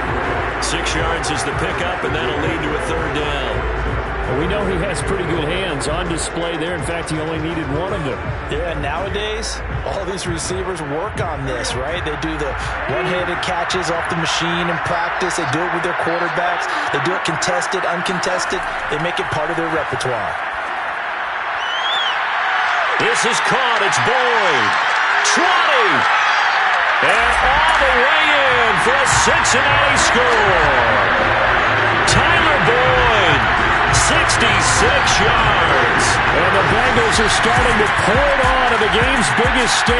Speaker 4: 6 yards is the pickup, and that'll lead to a 3rd down.
Speaker 2: Well, we know he has pretty good hands on display there. In fact, he only needed 1 of them.
Speaker 3: Yeah, nowadays, all these receivers work on this, right? They do the one-handed catches off the machine in practice. They do it with their quarterbacks. They do it contested, uncontested. They make it part of their repertoire.
Speaker 4: This is caught. It's Boyd. Trotting. And all the way in for a Cincinnati score. Tyler Boyd, 66 yards.
Speaker 2: And the Bengals are starting to pour it on at the game's biggest stage.